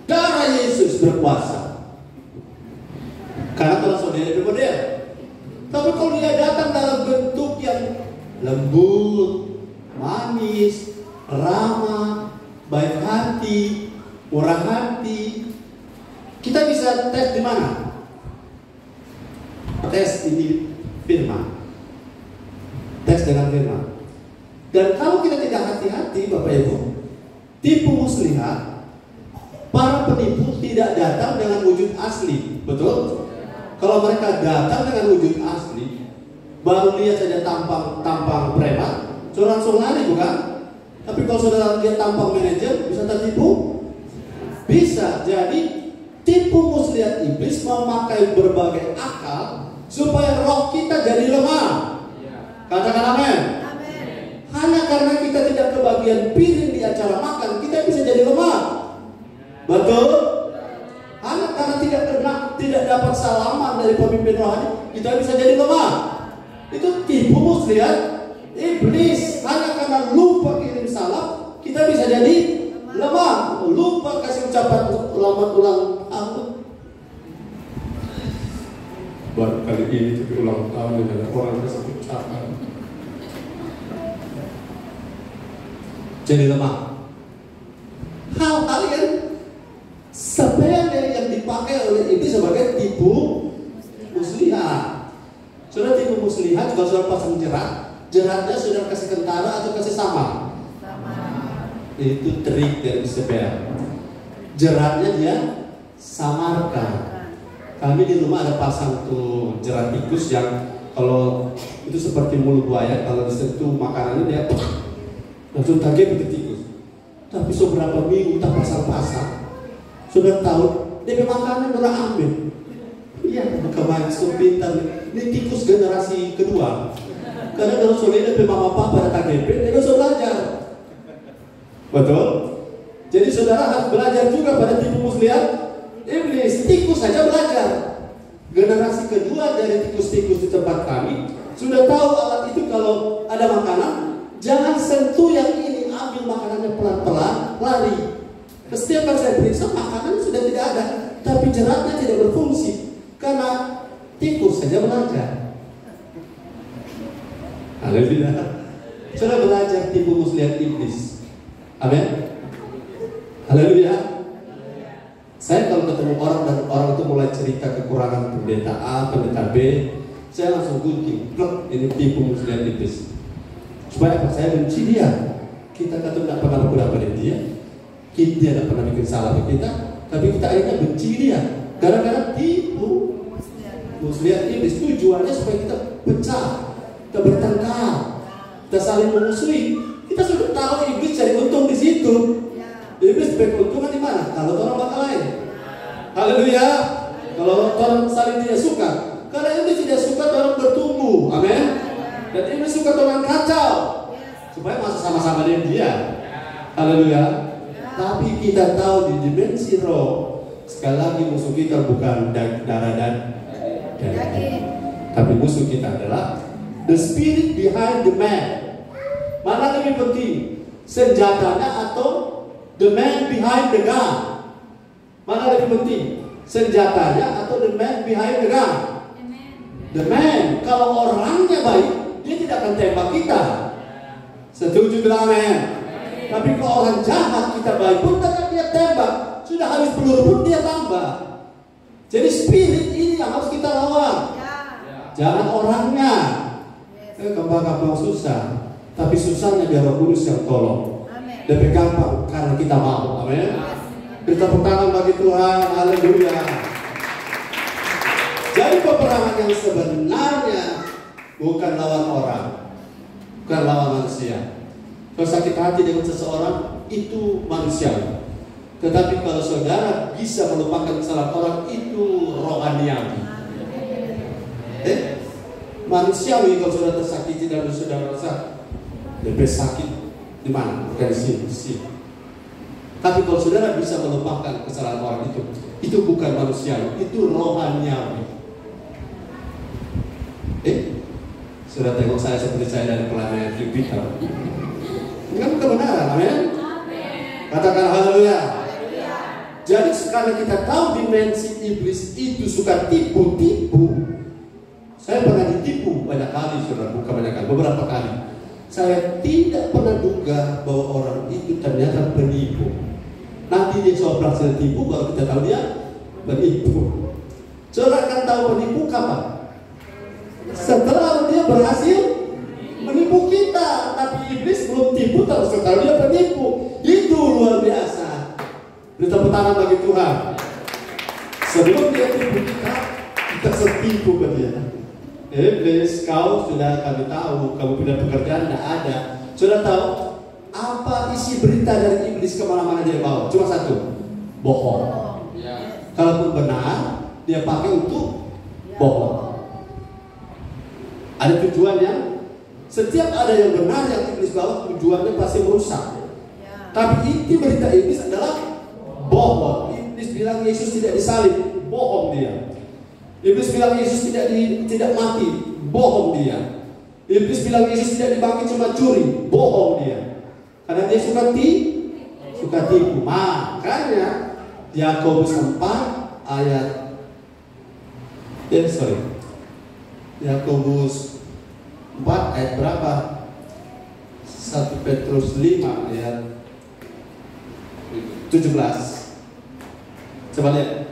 Darah Yesus berkuasa. Karena kalau saudara lebih modern. Tapi kalau dia datang dalam bentuk yang lembut, manis, ramah, baik hati, murah hati. Kita bisa tes di mana? Tes ini firman. Tes dengan firman. Dan kalau kita tidak hati-hati, Bapak Ibu, tipu muslihat, para penipu tidak datang dengan wujud asli, betul? Kalau mereka datang dengan wujud asli, baru lihat saja tampang preman, saudara langsung lari, bukan? Tapi kalau saudara lihat tampang manajer, bisa tertipu? Bisa. Jadi tipu muslihat iblis memakai berbagai akal supaya roh kita jadi lemah. Katakan amin. Hanya karena kita tidak kebagian piring di acara makan, kita bisa jadi lemah. Betul? Hanya karena tidak dapat salaman dari pemimpin rohani, kita bisa jadi lemah. Itu tipu muslihat iblis. Hanya karena lupa kirim salam, kita bisa jadi lemah. Lupa kasih ucapan selamat ulang tahun. Baru kali ini tapi ulang tahun dengan orang kasih ucapan, jadi lemah. Hal-hal yang sepele yang dipakai oleh iblis sebagai tipu muslihat. Sudah tipu muslihat, kalau sudah pasang jeratnya sudah kasih kentara atau kasih samar? Itu trik dari Jezebel. Jeratnya dia samarkan. Kami di rumah ada pasang tuh jerat tikus yang kalau itu seperti mulut buaya, kalau disentuh makanannya dia langsung kaget ke tikus. Tapi seberapa minggu tak pasang-pasang, sudah tahu dia makanan udah ambil. Iya, kemarin pintar. Ini tikus generasi kedua. Karena kalau soalnya dia mama papa pada KGP, dia harus belajar. Betul? Jadi saudara harus belajar juga pada tipu muslihat iblis. Tikus saja belajar. Generasi kedua dari tikus-tikus di tempat kami sudah tahu alat itu kalau ada makanan, jangan sentuh yang ini, ambil makanannya pelan-pelan, lari. Setiap kali saya periksa, makanan sudah tidak ada, tapi jeratnya tidak berfungsi karena tikus saja belajar. Haleluya. Sudah belajar tipu muslihat iblis. Amin. Haleluya. Saya kalau ketemu orang dan orang itu mulai cerita kekurangan pendeta A, pendeta B, saya langsung gunting, plek, ini tipu muslihat iblis. Supaya apa? Saya benci dia. Kita tidak pernah berbuat pada dia tidak pernah bikin salah ke kita, tapi kita akhirnya benci dia gara-gara tipu muslihat iblis. Tujuannya supaya kita pecah, kita bertengkar, kita saling memusuhi. Kita sudah tahu iblis cari untung di situ. Iblis cari keuntungan di mana? Kalau orang bakal lain. Haleluya. Kalau orang saling tidak suka, karena iblis tidak suka orang bertumbuh. Amin. Dan iblis suka orang kacau supaya masuk sama-sama dengan dia. Haleluya. Tapi kita tahu di dimensi roh, sekali lagi musuh kita bukan darah dan daging, tapi musuh kita adalah the spirit behind the man. Mana lebih penting, senjatanya atau the man behind the gun? Mana lebih penting, senjatanya atau the man behind the gun? The man. Kalau orangnya baik, dia tidak akan tembak kita. Setuju bilang amin. Tapi kalau orang jahat kita baik pun takkan dia tembak. Sudah habis peluru pun dia tambah. Jadi spirit ini yang harus kita lawan. Jangan orangnya. Gampang-gampang susah. Tapi susahnya biar Roh Kudus yang tolong. Lebih gampang karena kita mau. Amin. Kita pertangan bagi Tuhan. Haleluya. Jadi peperangan yang sebenarnya bukan lawan orang, bukan lawan manusia. Kalau sakit hati dengan seseorang itu manusiawi. Tetapi kalau saudara bisa melupakan kesalahan orang itu rohaniawi. Manusiawi kalau saudara tersakiti dan saudara rasa lebih sakit di mana? Bukan di sini. Tapi kalau saudara bisa melupakan kesalahan orang itu bukan manusiawi, itu rohaniawi. Sudah tengok saya seperti saya dari pelayanan Jupiter. Ini kan kebenaran, amin. Katakan haleluya. Jadi sekarang kita tahu dimensi iblis itu suka tipu-tipu. Saya pernah ditipu banyak kali, saudara, bukan banyak kali, beberapa kali. Saya tidak pernah duga bahwa orang itu ternyata penipu. Nanti dia coba berhasil tipu, baru kita tahu dia penipu. Saudara akan tahu penipu kapan? Setelah dia berhasil menipu kita. Tapi iblis belum tipu, terus tahu dia penipu. Itu luar biasa. Beri tepuk tangan bagi Tuhan. Sebelum dia tipu kita setipu ke dia. Iblis, kau sudah kami tahu, kamu punya pekerjaan tidak ada. Sudah tahu apa isi berita dari iblis kemana-mana dia bawa? Cuma satu, bohong. Kalaupun benar, dia pakai untuk bohong. Ada tujuannya. Setiap ada yang benar yang iblis bawa, tujuannya pasti merusak. Tapi inti berita iblis adalah bohong. Iblis bilang Yesus tidak disalib, bohong dia. Iblis bilang Yesus tidak mati, bohong dia. Iblis bilang Yesus tidak dibangkit, cuma curi, bohong dia. Karena dia suka tipu. Makanya Yakobus 4 ayat Yakobus 4 ayat berapa? 1 Petrus 5 ayat 17. Coba lihat.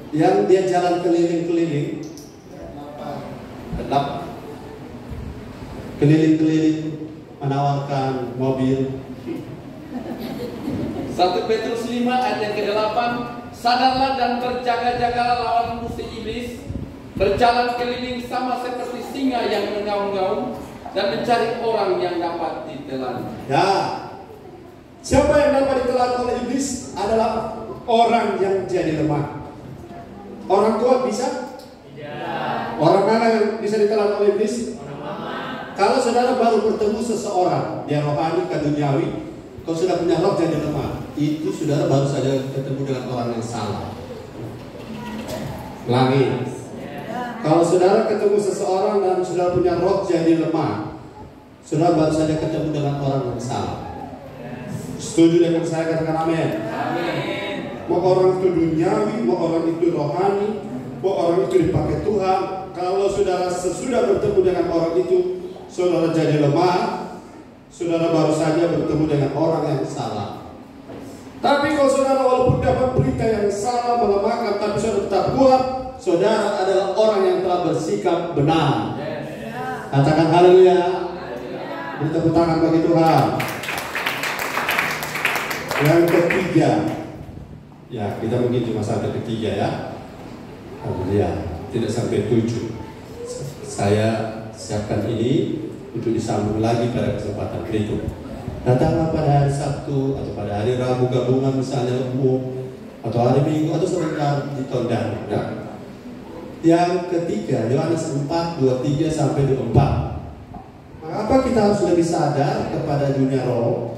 Yang dia jalan keliling-keliling, keliling-keliling menawarkan mobil. 1 Petrus 5 ayat yang ke-8, sadarlah dan berjaga-jagalah lawan musuh iblis, berjalan keliling sama seperti singa yang mengaum-ngaum dan mencari orang yang dapat ditelan. Ya, siapa yang dapat ditelan oleh iblis adalah orang yang jadi lemah. Orang tua bisa? Tidak. Orang mana yang bisa ditelan oleh iblis? Orang mama. Kalau saudara baru bertemu seseorang, dia rohani ke duniawi, kalau sudah punya roh jadi lemah, itu saudara baru saja ketemu dengan orang yang salah. Langit. Kalau saudara ketemu seseorang dan saudara punya roh jadi lemah, saudara baru saja ketemu dengan orang yang salah. Setuju dengan saya, katakan amin. Amin. Mau orang itu duniawi, mau orang itu rohani, mau orang itu dipakai Tuhan. Kalau saudara sesudah bertemu dengan orang itu, saudara jadi lemah, saudara baru saja bertemu dengan orang yang salah. Tapi kalau saudara walaupun dapat berita yang salah, melemahkan, tapi saudara tetap kuat, saudara adalah orang yang telah bersikap benar. Katakan haleluya. Beri tepuk tangan bagi Tuhan. Yang ketiga, ya kita mungkin cuma sampai ketiga ya. Haleluya. Tidak sampai 7. Saya siapkan ini untuk disambung lagi pada kesempatan berikut. Datanglah pada hari Sabtu atau pada hari Rabu gabungan misalnya umum, atau hari Minggu atau sebentar di Tondano ya. Yang ketiga, Yohanes 4:23 sampai 24. Mengapa kita harus lebih sadar kepada dunia roh,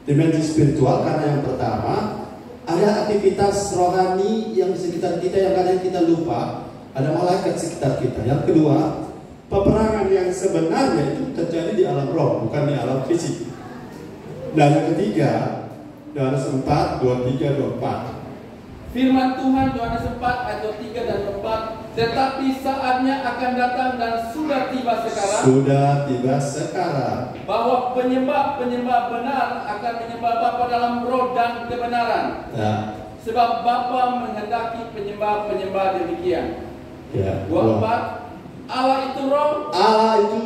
dimensi spiritual? Karena yang pertama, ada aktivitas rohani yang di sekitar kita yang kadang kita lupa. Ada malaikat sekitar kita. Yang kedua, peperangan yang sebenarnya itu terjadi di alam roh, bukan di alam fisik. Dan yang ketiga, Yohanes 4:23-24. Firman Tuhan Yohanes 4 ayat 23 dan 24, tetapi saatnya akan datang dan sudah tiba sekarang, bahwa penyembah-penyembah benar akan menyembah Bapa dalam roh dan kebenaran. Ya. Sebab Bapa menghendaki penyembah-penyembah demikian. Ya. 24, Allah itu roh. Allah itu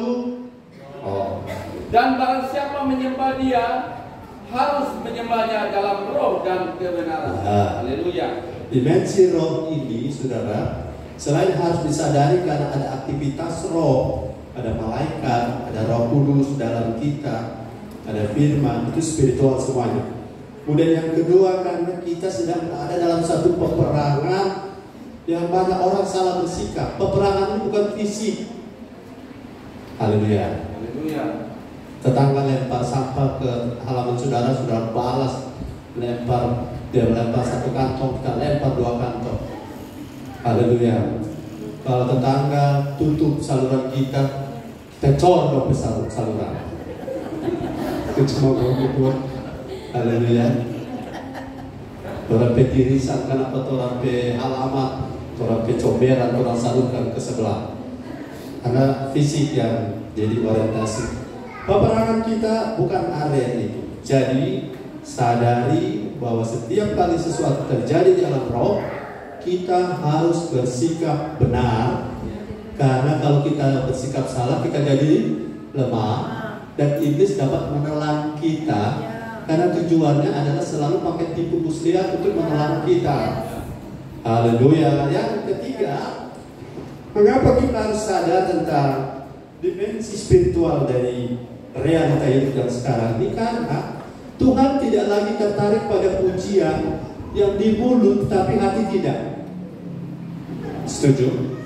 roh. Dan barang siapa menyembah Dia, harus menyembahnya dalam roh dan kebenaran. Haleluya. Dimensi roh ini, saudara, selain harus disadari karena ada aktivitas roh, ada malaikat, ada Roh Kudus dalam kita, ada firman, itu spiritual semuanya. Kemudian yang kedua, karena kita sedang ada dalam satu peperangan yang banyak orang salah bersikap. Peperangan ini bukan fisik. Haleluya. Haleluya. Tetangga lempar sampah ke halaman saudara, saudara balas, dia melempar satu kantong, kita lempar 2 kantong. Haleluya. Kalau tetangga tutup saluran kita condong ke saluran. Itu cuma begitu. Haleluya. Orang petirisan kenapa orang pe alamat, orang pe comberan, orang salurkan ke sebelah. Karena fisik yang jadi orientasi. Peperangan kita bukan area itu. Jadi sadari bahwa setiap kali sesuatu terjadi di alam roh, kita harus bersikap benar. Karena kalau kita bersikap salah, kita jadi lemah dan iblis dapat menelan kita. Karena tujuannya adalah selalu pakai tipu muslihat untuk menelan kita. Haleluya. Yang ketiga, mengapa kita harus sadar tentang dimensi spiritual dari realita hidup yang sekarang ini? Karena Tuhan tidak lagi tertarik pada pujian yang di mulut tapi hati tidak. Setuju?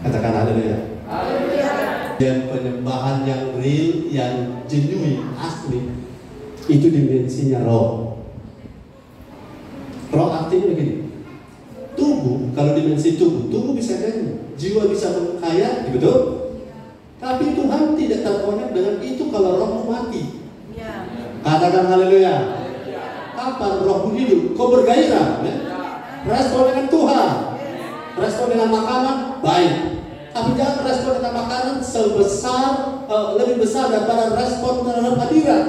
Katakan haleluya. Dan penyembahan yang real, yang genuine, asli, itu dimensinya roh. Roh artinya begini, tubuh, kalau dimensi tubuh bisa nyanyi, jiwa bisa menghayat, betul? Tapi Tuhan tidak terkonek dengan itu kalau rohmu mati. Katakan haleluya. Kapan rohmu hidup? Kau bergairah, ya? Respon dengan Tuhan, respon dengan makanan, baik. Tapi jangan respon dengan makanan lebih besar daripada respon terhadap hadirat.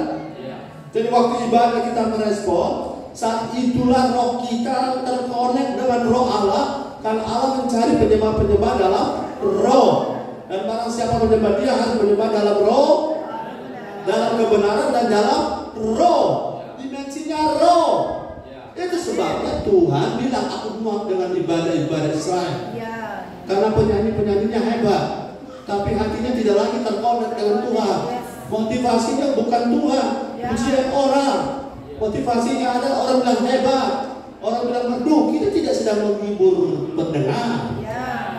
Jadi waktu ibadah kita merespon, saat itulah roh kita terkonek dengan roh Allah. Karena Allah mencari penyembah-penyembah dalam roh. Dan barang siapa menyembah dia harus menyembah dalam roh, dalam kebenaran dan dalam roh. Dimensinya roh. Itu sebabnya Tuhan bilang, aku muak dengan ibadah-ibadah Israel. Karena penyanyi-penyanyinya hebat, tapi hatinya tidak lagi terkonek dengan Tuhan. Motivasinya bukan Tuhan, pujian orang. Motivasinya ada orang bilang hebat, orang bilang merdu. Kita tidak sedang menghibur pendengar,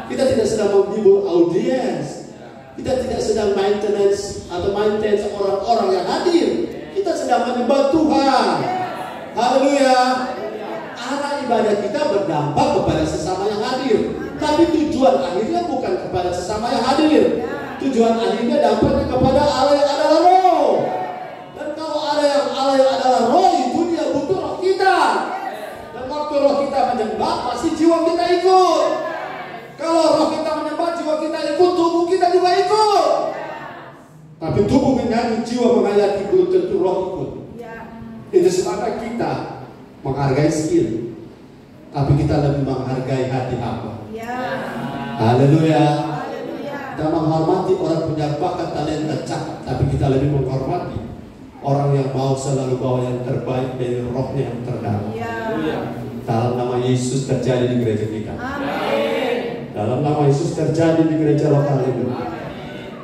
kita tidak sedang menghibur audiens, kita tidak sedang maintenance orang-orang yang hadir. Kita sedang menyembah Tuhan. Haleluya. Arah ibadah kita berdampak kepada sesama yang hadir. Tapi tujuan akhirnya bukan kepada sesama yang hadir. Tujuan akhirnya dampaknya kepada Allah yang adalah roh. Dan kalau Allah yang adalah roh, itu dia butuh roh kita. Dan waktu roh kita menyembah, pasti jiwa kita ikut. Kalau roh kita menyembah, jiwa kita ikut, tubuh kita juga ikut. Tapi tubuh menyanyi, jiwa menghayati, belum tentu roh ikut. Itu sebabnya kita menghargai skill, tapi kita lebih menghargai hati hamba. Haleluya. Kita menghormati orang punya bakat, talenta, cakap, tapi kita lebih menghormati orang yang mau selalu bawa yang terbaik dari rohnya yang terdalam. Dalam nama Yesus terjadi di gereja kita. Dalam nama Yesus terjadi di gereja lokal ini.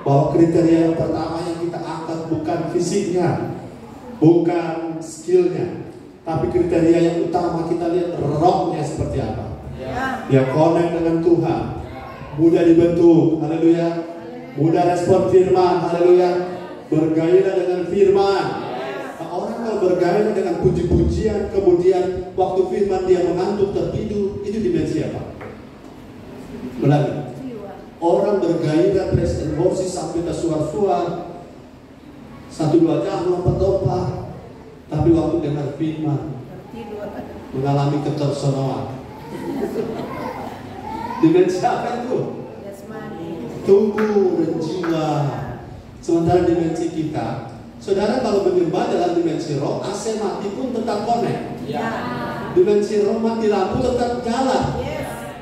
Bahwa kriteria yang pertama yang kita angkat bukan fisiknya, bukan skillnya, tapi kriteria yang utama kita lihat rohnya seperti apa. Dia connect dengan Tuhan, mudah dibentuk, haleluya, mudah respon firman, haleluya, bergairah dengan firman. Nah, orang kalau bergairah dengan puji-pujian, kemudian waktu firman dia mengantuk tertidur, itu dimensi apa? Ulangi. Orang bergairah praise and worship sampai tersuar-suar, 1-2 jam lompat-lompat, tapi waktu dengar firman mengalami ketersentuhan. Dimensi apa itu? Tubuh dan jiwa. Sementara dimensi kita, saudara kalau menyembah dalam dimensi roh, AC mati pun tetap connect. Dimensi roh mati lampu tetap jalan.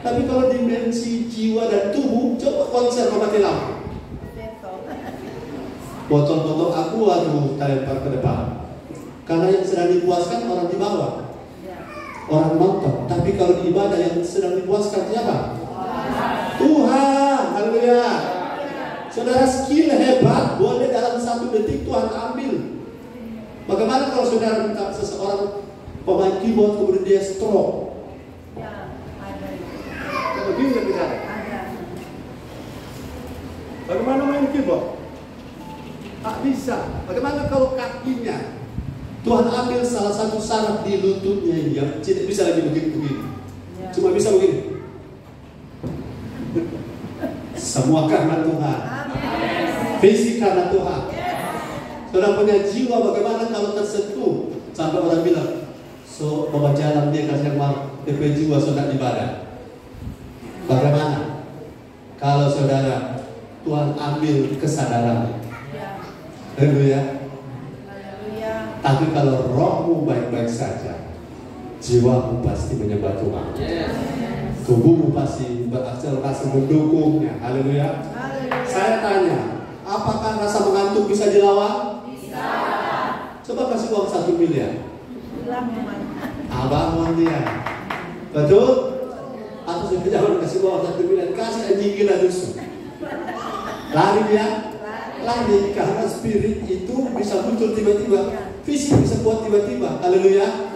Tapi kalau dimensi jiwa dan tubuh, coba konser mati lampu. Botol-botol aqua tuh lempar ke depan. Karena yang sedang dipuaskan orang di bawah, orang nonton. Tapi kalau di ibadah yang sedang dipuaskan siapa? Tuhan. Haleluya. Saudara, skill hebat boleh dalam 1 detik Tuhan ambil. Bagaimana kalau saudara minta seseorang pemain keyboard kemudian dia stroke? Begini ya bicara. Bagaimana main keyboard? Tak bisa. Bagaimana kalau kakinya Tuhan ambil salah satu saraf di lututnya yang tidak bisa lagi begini-begini, cuma bisa begini. Semua karena Tuhan. Fisik karena Tuhan. Saudara punya jiwa, bagaimana kalau tersentuh sampai orang bilang, so bawa jalan dia kasih mal DP jiwa saudara ibadah. Bagaimana kalau saudara Tuhan ambil kesadaran. Haleluya. Tapi kalau rohmu baik-baik saja, jiwamu pasti menyembah Tuhan. Tubuhmu pasti berakselerasi mendukungnya. Haleluya. Saya tanya, apakah rasa mengantuk bisa dilawan? Bisa. Coba kasih uang 1 miliar. Abang dia. Betul? Atau jangan kasih uang 1 miliar, kasih anjing gila dusun. Lari dia? Lari, karena spirit itu bisa muncul tiba-tiba, fisik bisa kuat tiba-tiba. Haleluya.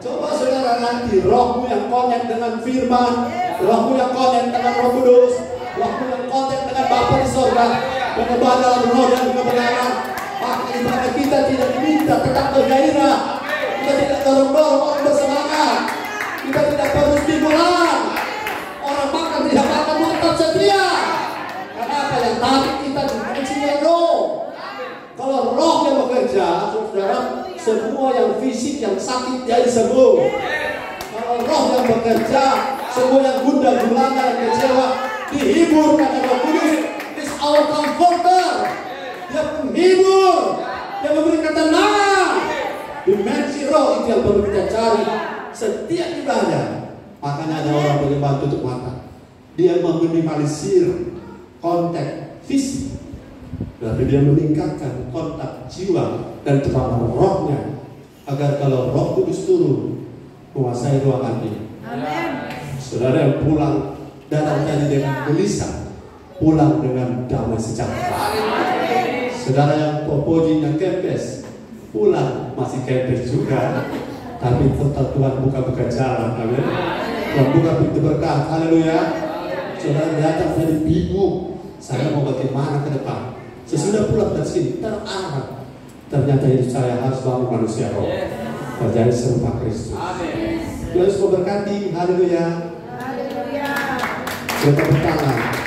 Coba saudara nanti rohmu yang konek dengan firman, rohmu yang konek dengan Roh Kudus, rohmu yang konek dengan Bapa di surga, menyembah dalam roh dan kebenaran. Maka ibadah kita tidak diminta tetap bergairah, kita tidak dorong-dorong orang bersemangat, kita tidak perlu stimulan. Orang makan tidak makan tetap setia. Karena apa yang tarik kita dengan roh. Kalau roh yang bekerja, saudara, semua yang fisik yang sakit jadi sembuh. Kalau roh yang bekerja, semua yang gundah gulana dan kecewa dihibur karena Roh Kudus is our comforter. Dia penghibur, dia memberi ketenangan. Dimensi roh itu yang perlu kita cari setiap ibadah. Makanya ada orang bagaimana tutup mata, dia meminimalisir kontak fisik, tapi dia meningkatkan kontak jiwa dan terutama rohnya, agar kalau Roh Kudus turun menguasai ruangan ini. Amin. Saudara yang pulang datang tadi dengan gelisah, pulang dengan damai sejahtera. Saudara yang popojin yang kempes, pulang masih kempes juga, tapi tetap Tuhan buka jalan. Amin. Tuhan buka pintu berkah. Haleluya. Saudara datang tadi bingung, saya mau bagaimana ke depan. Sesudah pulang dari sini terarah, ternyata hidup saya harus bangun manusia roh, menjadi serupa Kristus. Tuhan memberkati. Haleluya. Kita bertangan.